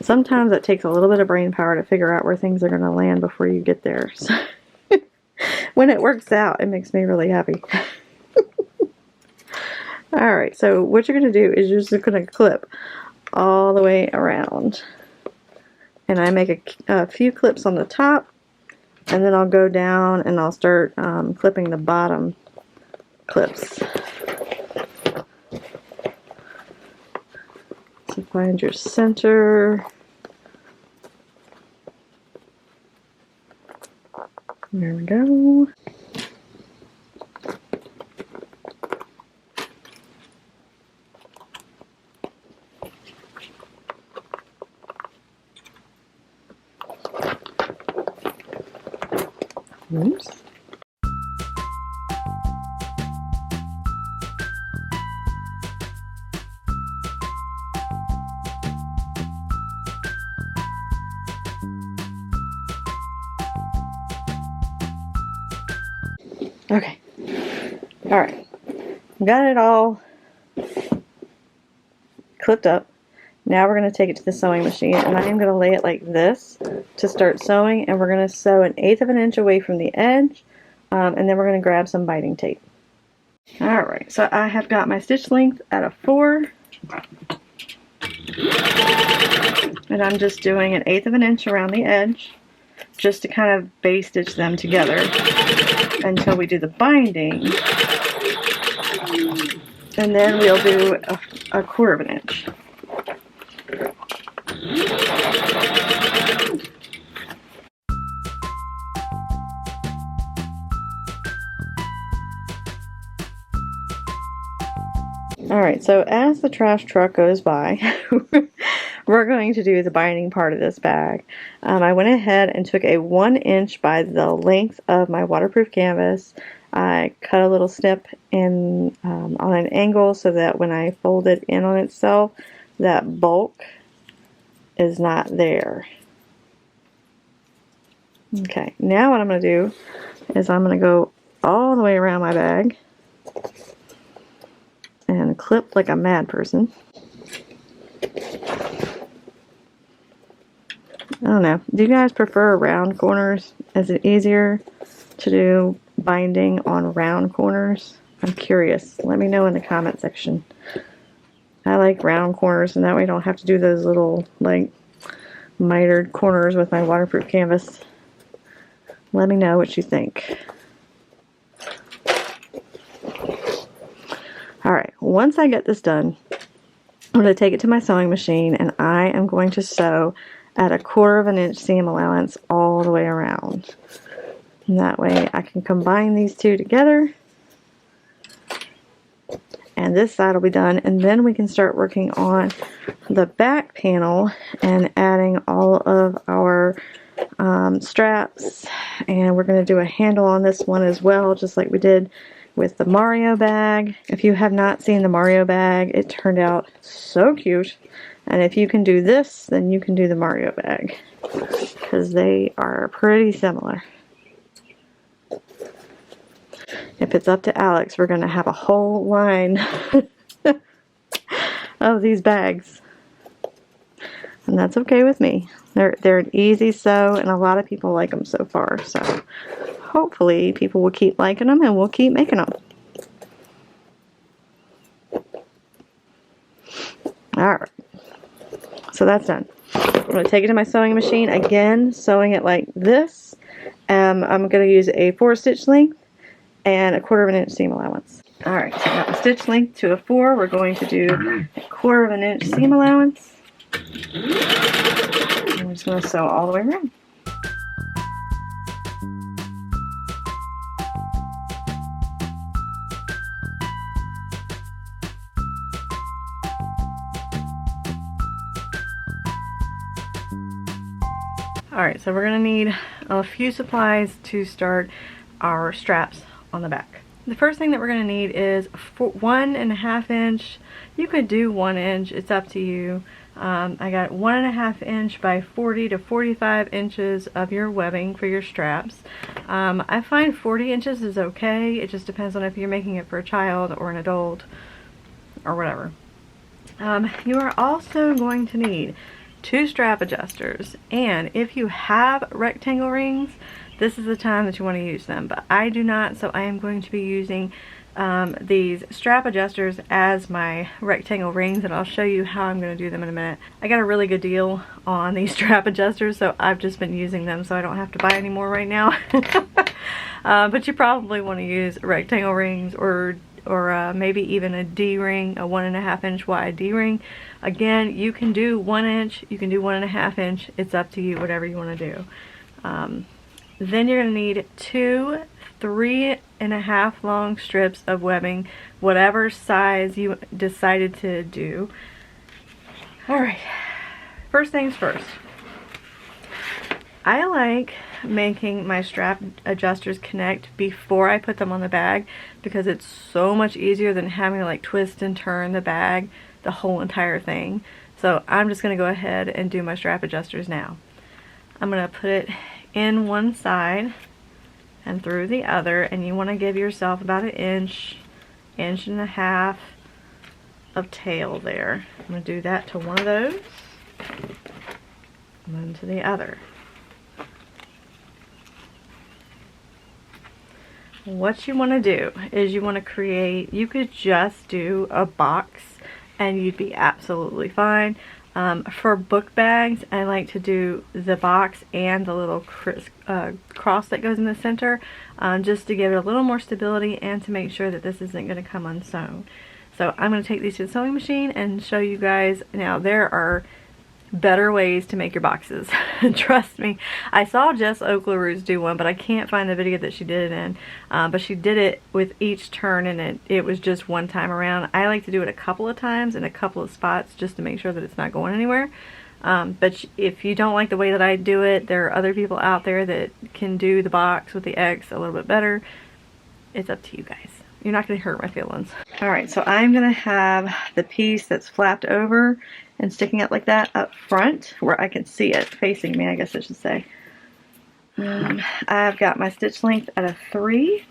Sometimes it takes a little bit of brain power to figure out where things are going to land before you get there. So when it works out, it makes me really happy. Alright, so what you're going to do is you're just going to clip all the way around. And I make a few clips on the top, and then I'll go down and I'll start clipping the bottom clips. So find your center. There we go. Oops. Okay. Alright. Got it all clipped up. Now we're going to take it to the sewing machine, and I am going to lay it like this to start sewing, and we're going to sew 1/8 of an inch away from the edge And then we're going to grab some binding tape. Alright, so I have got my stitch length at a 4. And I'm just doing 1/8 of an inch around the edge, just to kind of base stitch them together until we do the binding. And then we'll do a 1/4 of an inch. Alright, so as the trash truck goes by, we're going to do the binding part of this bag. I went ahead and took a 1 inch by the length of my waterproof canvas. I cut a little snip in on an angle so that when I fold it in on itself, that bulk is not there. Okay, now what I'm going to do is I'm going to go all the way around my bag and clip like a mad person. I don't know. Do you guys prefer round corners? Is it easier to do binding on round corners? I'm curious. Let me know in the comment section. I like round corners, and that way I don't have to do those little, like, mitered corners with my waterproof canvas. Let me know what you think. Alright, once I get this done, I'm going to take it to my sewing machine, and I am going to sew at a 1/4 of an inch seam allowance all the way around. And that way I can combine these two together, and this side will be done, and then we can start working on the back panel and adding all of our straps. And we're going to do a handle on this one as well, just like we did with the Mario bag. If you have not seen the Mario bag, it turned out so cute. And if you can do this, then you can do the Mario bag, because they are pretty similar. If it's up to Alex, we're going to have a whole line of these bags. And that's okay with me. They're an easy sew, and a lot of people like them so far. So hopefully people will keep liking them, and we'll keep making them. Alright. So that's done. I'm going to take it to my sewing machine. Again, sewing it like this. I'm going to use a 4 stitch length and a 1/4 of an inch seam allowance. Alright, so I got my stitch length to a 4. We're going to do a 1/4 of an inch seam allowance. And we're just going to sew all the way around. Alright, so we're going to need a few supplies to start our straps on the back. The first thing that we're going to need is 1.5 inch. You could do 1 inch, it's up to you. I got 1.5 inch by 40 to 45 inches of your webbing for your straps. I find 40 inches is okay. It just depends on if you're making it for a child or an adult or whatever. You are also going to need 2 strap adjusters, and if you have rectangle rings, this is the time that you want to use them, but I do not, so I am going to be using these strap adjusters as my rectangle rings, and I'll show you how I'm going to do them in a minute. I got a really good deal on these strap adjusters, so I've just been using them, so I don't have to buy any more right now. But you probably want to use rectangle rings, or maybe even a D-ring, a 1.5 inch wide D-ring. Again, you can do 1 inch, you can do 1.5 inch, it's up to you, whatever you want to do. Then you're going to need 2 3.5 long strips of webbing, whatever size you decided to do. Alright, first things first. I like making my strap adjusters connect before I put them on the bag, because it's so much easier than having to like twist and turn the bag, the whole entire thing. So I'm just going to go ahead and do my strap adjusters now. I'm going to put it in one side and through the other, and you want to give yourself about 1 inch, 1.5 inches of tail there. I'm going to do that to one of those and then to the other. what you want to do is you want to create, you could just do a box and you'd be absolutely fine. For book bags, I like to do the box and the little cross that goes in the center, just to give it a little more stability and to make sure that this isn't going to come unsewn. So I'm going to take these to the sewing machine and show you guys. Now, there are better ways to make your boxes. Trust me. I saw Jess Oaklaroo's do one, but I can't find the video that she did it in. But she did it with each turn, and it was just one time around. I like to do it a couple of times in a couple of spots just to make sure that it's not going anywhere. But if you don't like the way that I do it, there are other people out there that can do the box with the X a little bit better. It's up to you guys. You're not going to hurt my feelings. Alright, so I'm going to have the piece that's flapped over and sticking up like that up front where I can see it facing me, I guess I should say. I've got my stitch length at a 3.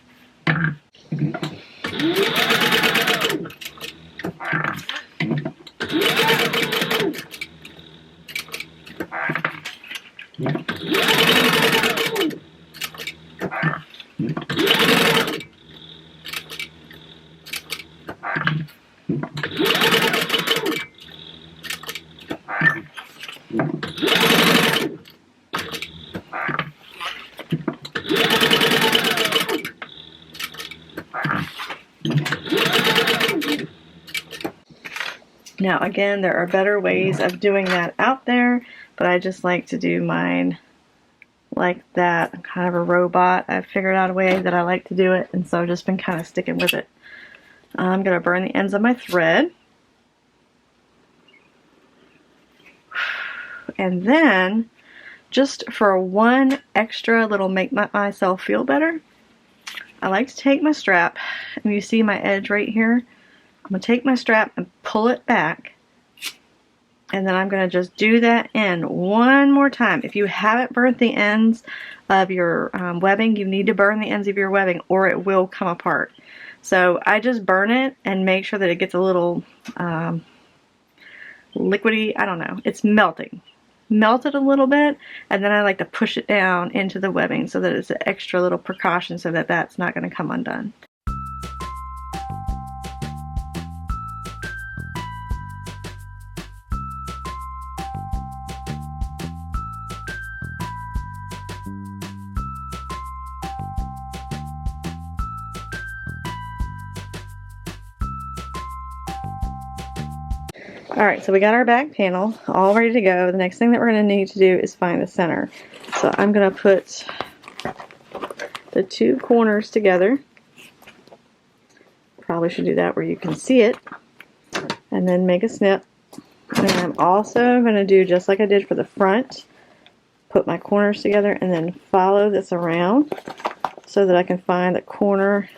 Now again, there are better ways of doing that out there, but I just like to do mine like that. I'm kind of a robot. I've figured out a way that I like to do it, and so I've just been kind of sticking with it. I'm going to burn the ends of my thread. And then, just for one extra little make myself feel better, I like to take my strap, and you see my edge right here? I'm going to take my strap and pull it back, and then I'm going to just do that end one more time. If you haven't burnt the ends of your webbing, you need to burn the ends of your webbing or it will come apart. So I just burn it and make sure that it gets a little liquidy, I don't know, it's melting. Melt it a little bit, and then I like to push it down into the webbing so that it's an extra little precaution so that that's not going to come undone. Alright, so we got our back panel all ready to go. The next thing that we're going to need to do is find the center. So I'm going to put the two corners together. Probably should do that where you can see it. And then make a snip. And I'm also going to do just like I did for the front. Put my corners together and then follow this around so that I can find the corner.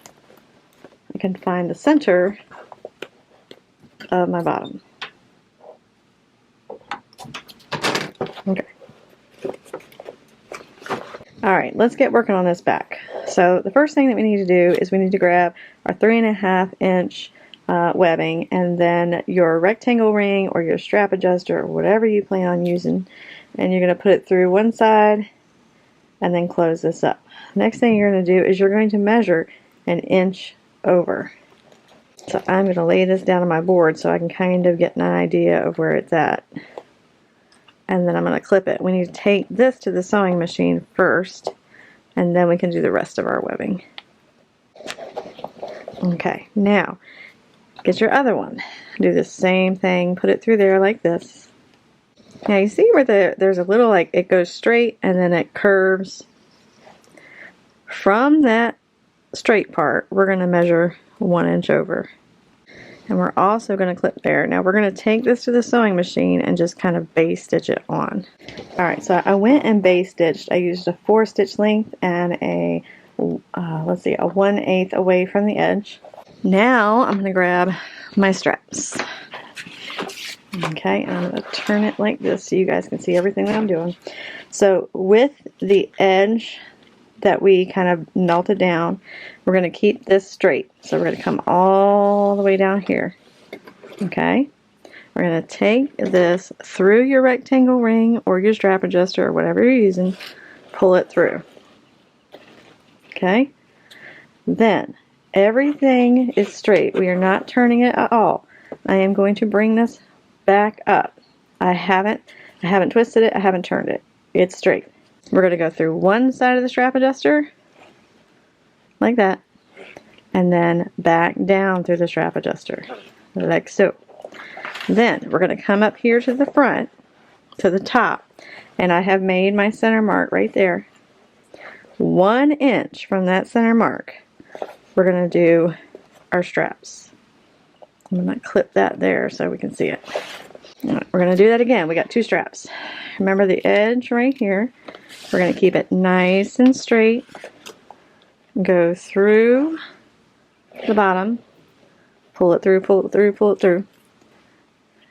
I can find the center of my bottom. Okay. Alright, let's get working on this back. So the first thing that we need to do is we need to grab our 3.5 inch webbing, and then your rectangle ring or your strap adjuster or whatever you plan on using, and you're going to put it through one side and then close this up. Next thing you're going to do is you're going to measure 1 inch over. So I'm going to lay this down on my board so I can kind of get an idea of where it's at. And then I'm going to clip it. We need to take this to the sewing machine first, and then we can do the rest of our webbing. Okay, now get your other one. Do the same thing. Put it through there like this. Now you see where there's a little, like, it goes straight and then it curves. From that straight part, we're going to measure 1 inch over. And we're also going to clip there. Now we're going to take this to the sewing machine and just kind of base stitch it on. Alright, so I went and base stitched. I used a 4 stitch length and a 1/8 away from the edge. Now I'm going to grab my straps. Okay, and I'm going to turn it like this so you guys can see everything that I'm doing. So with the edge that we kind of melted down, we're going to keep this straight. So we're going to come all the way down here. Okay, we're going to take this through your rectangle ring or your strap adjuster or whatever you're using, pull it through. Okay, Then everything is straight. We are not turning it at all. I am going to bring this back up. I haven't twisted it. I haven't turned it. It's straight. We're going to go through one side of the strap adjuster like that, and then back down through the strap adjuster like so. Then we're going to come up here to the front, to the top, and I have made my center mark right there. 1 inch from that center mark, we're going to do our straps. I'm going to clip that there so we can see it. Right, we're going to do that again. We got 2 straps. Remember the edge right here. We're going to keep it nice and straight. Go through the bottom. Pull it through, pull it through, pull it through.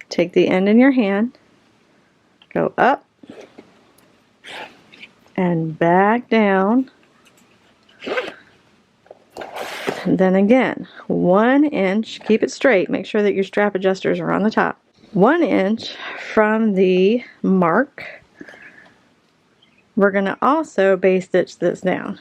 Take the end in your hand. Go up. And back down. And then again, 1 inch. Keep it straight. Make sure that your strap adjusters are on the top. 1 inch from the mark. We're going to also base stitch this down.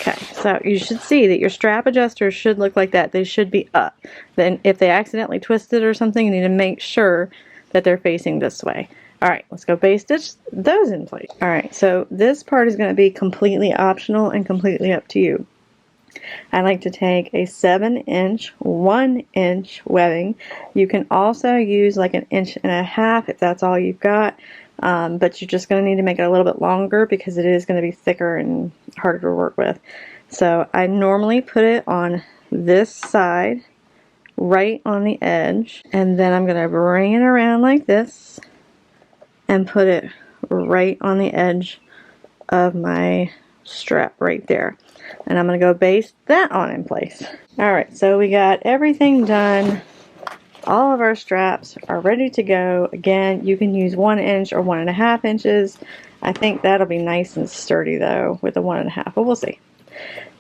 Okay, so you should see that your strap adjusters should look like that. They should be up. Then if they accidentally twisted or something, you need to make sure that they're facing this way. Alright, let's go base stitch those in place. Alright, so this part is going to be completely optional and completely up to you. I like to take a 7-inch, 1-inch webbing. You can also use like 1.5 inches if that's all you've got. But you're just going to need to make it a little bit longer because it is going to be thicker and harder to work with. So I normally put it on this side, right on the edge, and then I'm going to bring it around like this and put it right on the edge of my strap right there. And I'm going to go baste that on in place. Alright, so we got everything done. All of our straps are ready to go. Again, you can use 1 inch or 1.5 inches. I think that'll be nice and sturdy though with the 1.5, but we'll see.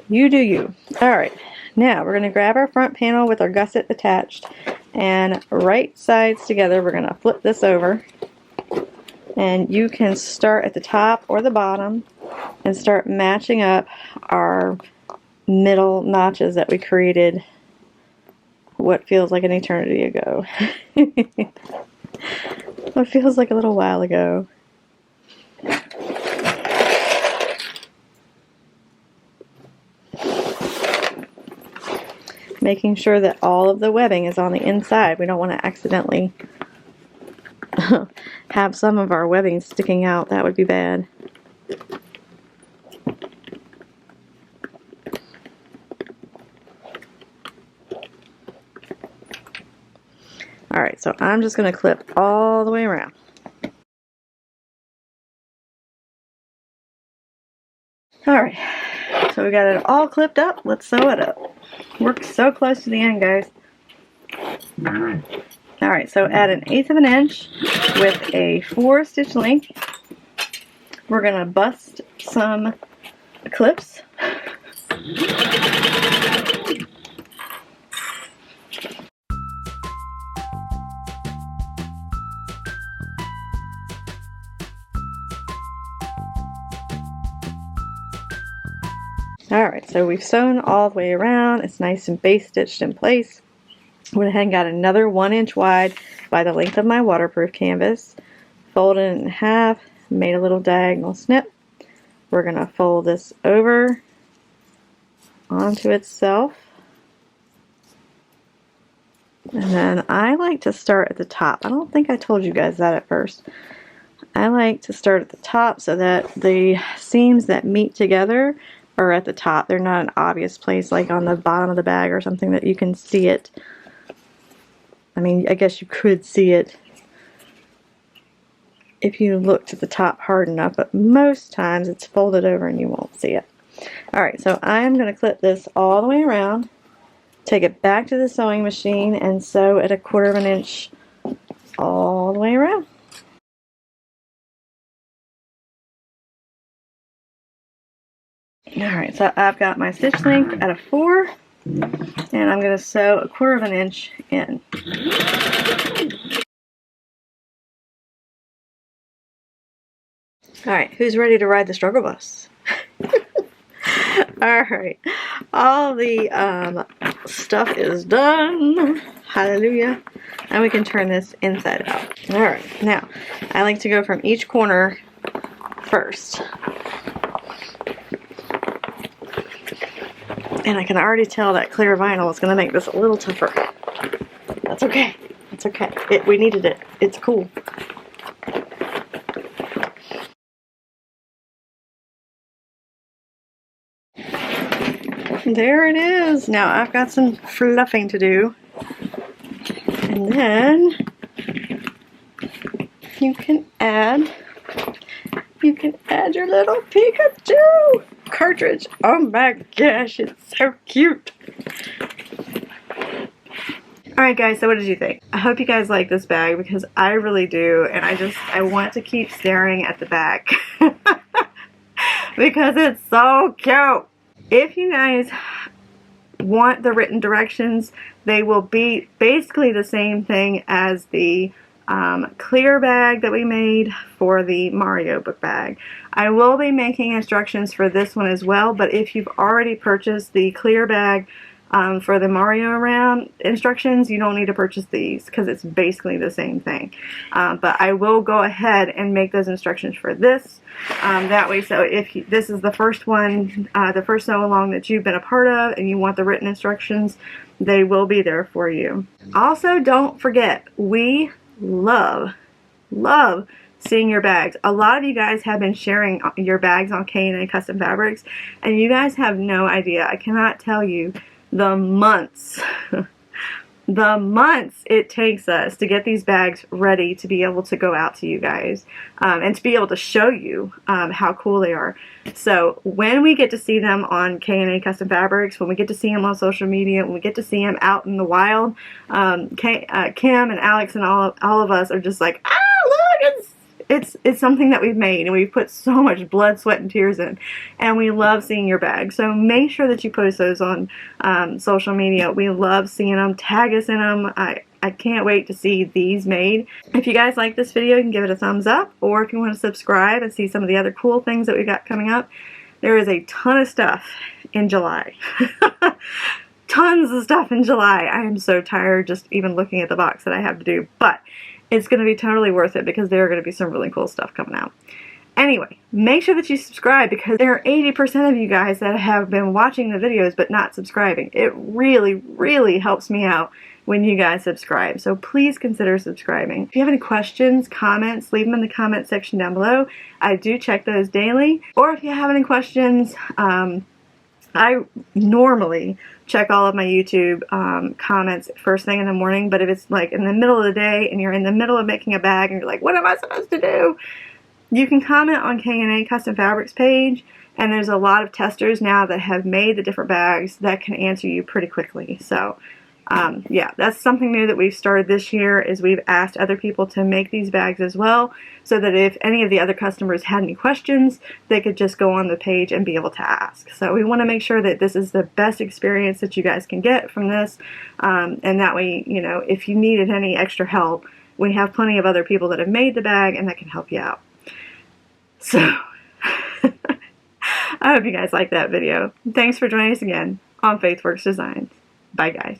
You do you. Alright, now we're going to grab our front panel with our gusset attached, and right sides together we're going to flip this over, and you can start at the top or the bottom and start matching up our middle notches that we created what feels like an eternity ago. What feels like a little while ago. Making sure that all of the webbing is on the inside. We don't want to accidentally have some of our webbing sticking out. That would be bad. Alright, so I'm just going to clip all the way around. Alright, so we got it all clipped up. Let's sew it up. We're so close to the end, guys. Alright, so at 1/8 inch with a 4 stitch length, we're going to bust some clips. Alright, so we've sewn all the way around. It's nice and base stitched in place. Went ahead and got another 1 inch wide by the length of my waterproof canvas. Folded it in half, made a little diagonal snip. We're going to fold this over onto itself. And then I like to start at the top. I don't think I told you guys that at first. I like to start at the top so that the seams that meet together are at the top. They're not an obvious place like on the bottom of the bag or something that you can see it. I mean, I guess you could see it if you looked at the top hard enough, but most times it's folded over and you won't see it. Alright, so I'm going to clip this all the way around, take it back to the sewing machine, and sew at 1/4 inch all the way around. Alright, so I've got my stitch length at a 4, and I'm going to sew 1/4 inch in. Alright, who's ready to ride the struggle bus? Alright, all the stuff is done. Hallelujah. And we can turn this inside out. Alright, now I like to go from each corner first. And I can already tell that clear vinyl is going to make this a little tougher. That's okay. It's okay. We needed it. It's cool. There it is. Now I've got some fluffing to do. And then you can add your little Pikachu cartridge. Oh my gosh, it's so cute. Alright guys, so what did you think? I hope you guys like this bag because I really do, and I want to keep staring at the back because it's so cute. If you guys want the written directions, they will be basically the same thing as the clear bag that we made for the Mario book bag. I will be making instructions for this one as well, but if you've already purchased the clear bag for the Mario round instructions, you don't need to purchase these because it's basically the same thing. But I will go ahead and make those instructions for this. That way, so if this is the first one, the first sew along that you've been a part of and you want the written instructions, they will be there for you. Also, don't forget, we love seeing your bags. A lot of you guys have been sharing your bags on K&A Custom Fabrics, and you guys have no idea. I cannot tell you the months it takes us to get these bags ready to be able to go out to you guys and to be able to show you how cool they are. So when we get to see them on K&A Custom Fabrics, when we get to see them on social media, when we get to see them out in the wild, Kim and Alex and all of us are just like, ah, look, it's something that we've made and we've put so much blood, sweat, and tears in, and we love seeing your bags. So make sure that you post those on social media. We love seeing them. Tag us in them. I can't wait to see these made. If you guys like this video, you can give it a thumbs up, or if you want to subscribe and see some of the other cool things that we got coming up. There is a ton of stuff in July. Tons of stuff in July. I am so tired just even looking at the box that I have to do, but it's going to be totally worth it because there are going to be some really cool stuff coming out. Anyway, make sure that you subscribe because there are 80% of you guys that have been watching the videos but not subscribing. It really, really helps me out when you guys subscribe. So please consider subscribing. If you have any questions, comments, leave them in the comment section down below. I do check those daily. Or if you have any questions, I normally check all of my YouTube comments first thing in the morning, but if it's like in the middle of the day and you're in the middle of making a bag and you're like, what am I supposed to do? You can comment on K&A Custom Fabrics page, and there's a lot of testers now that have made the different bags that can answer you pretty quickly. So yeah, that's something new that we've started this year, is we've asked other people to make these bags as well, so that if any of the other customers had any questions, they could just go on the page and be able to ask. So we want to make sure that this is the best experience that you guys can get from this, and that way, you know, if you needed any extra help, we have plenty of other people that have made the bag and that can help you out. So I hope you guys liked that video. Thanks for joining us again on FaithWorks Designs. Bye guys.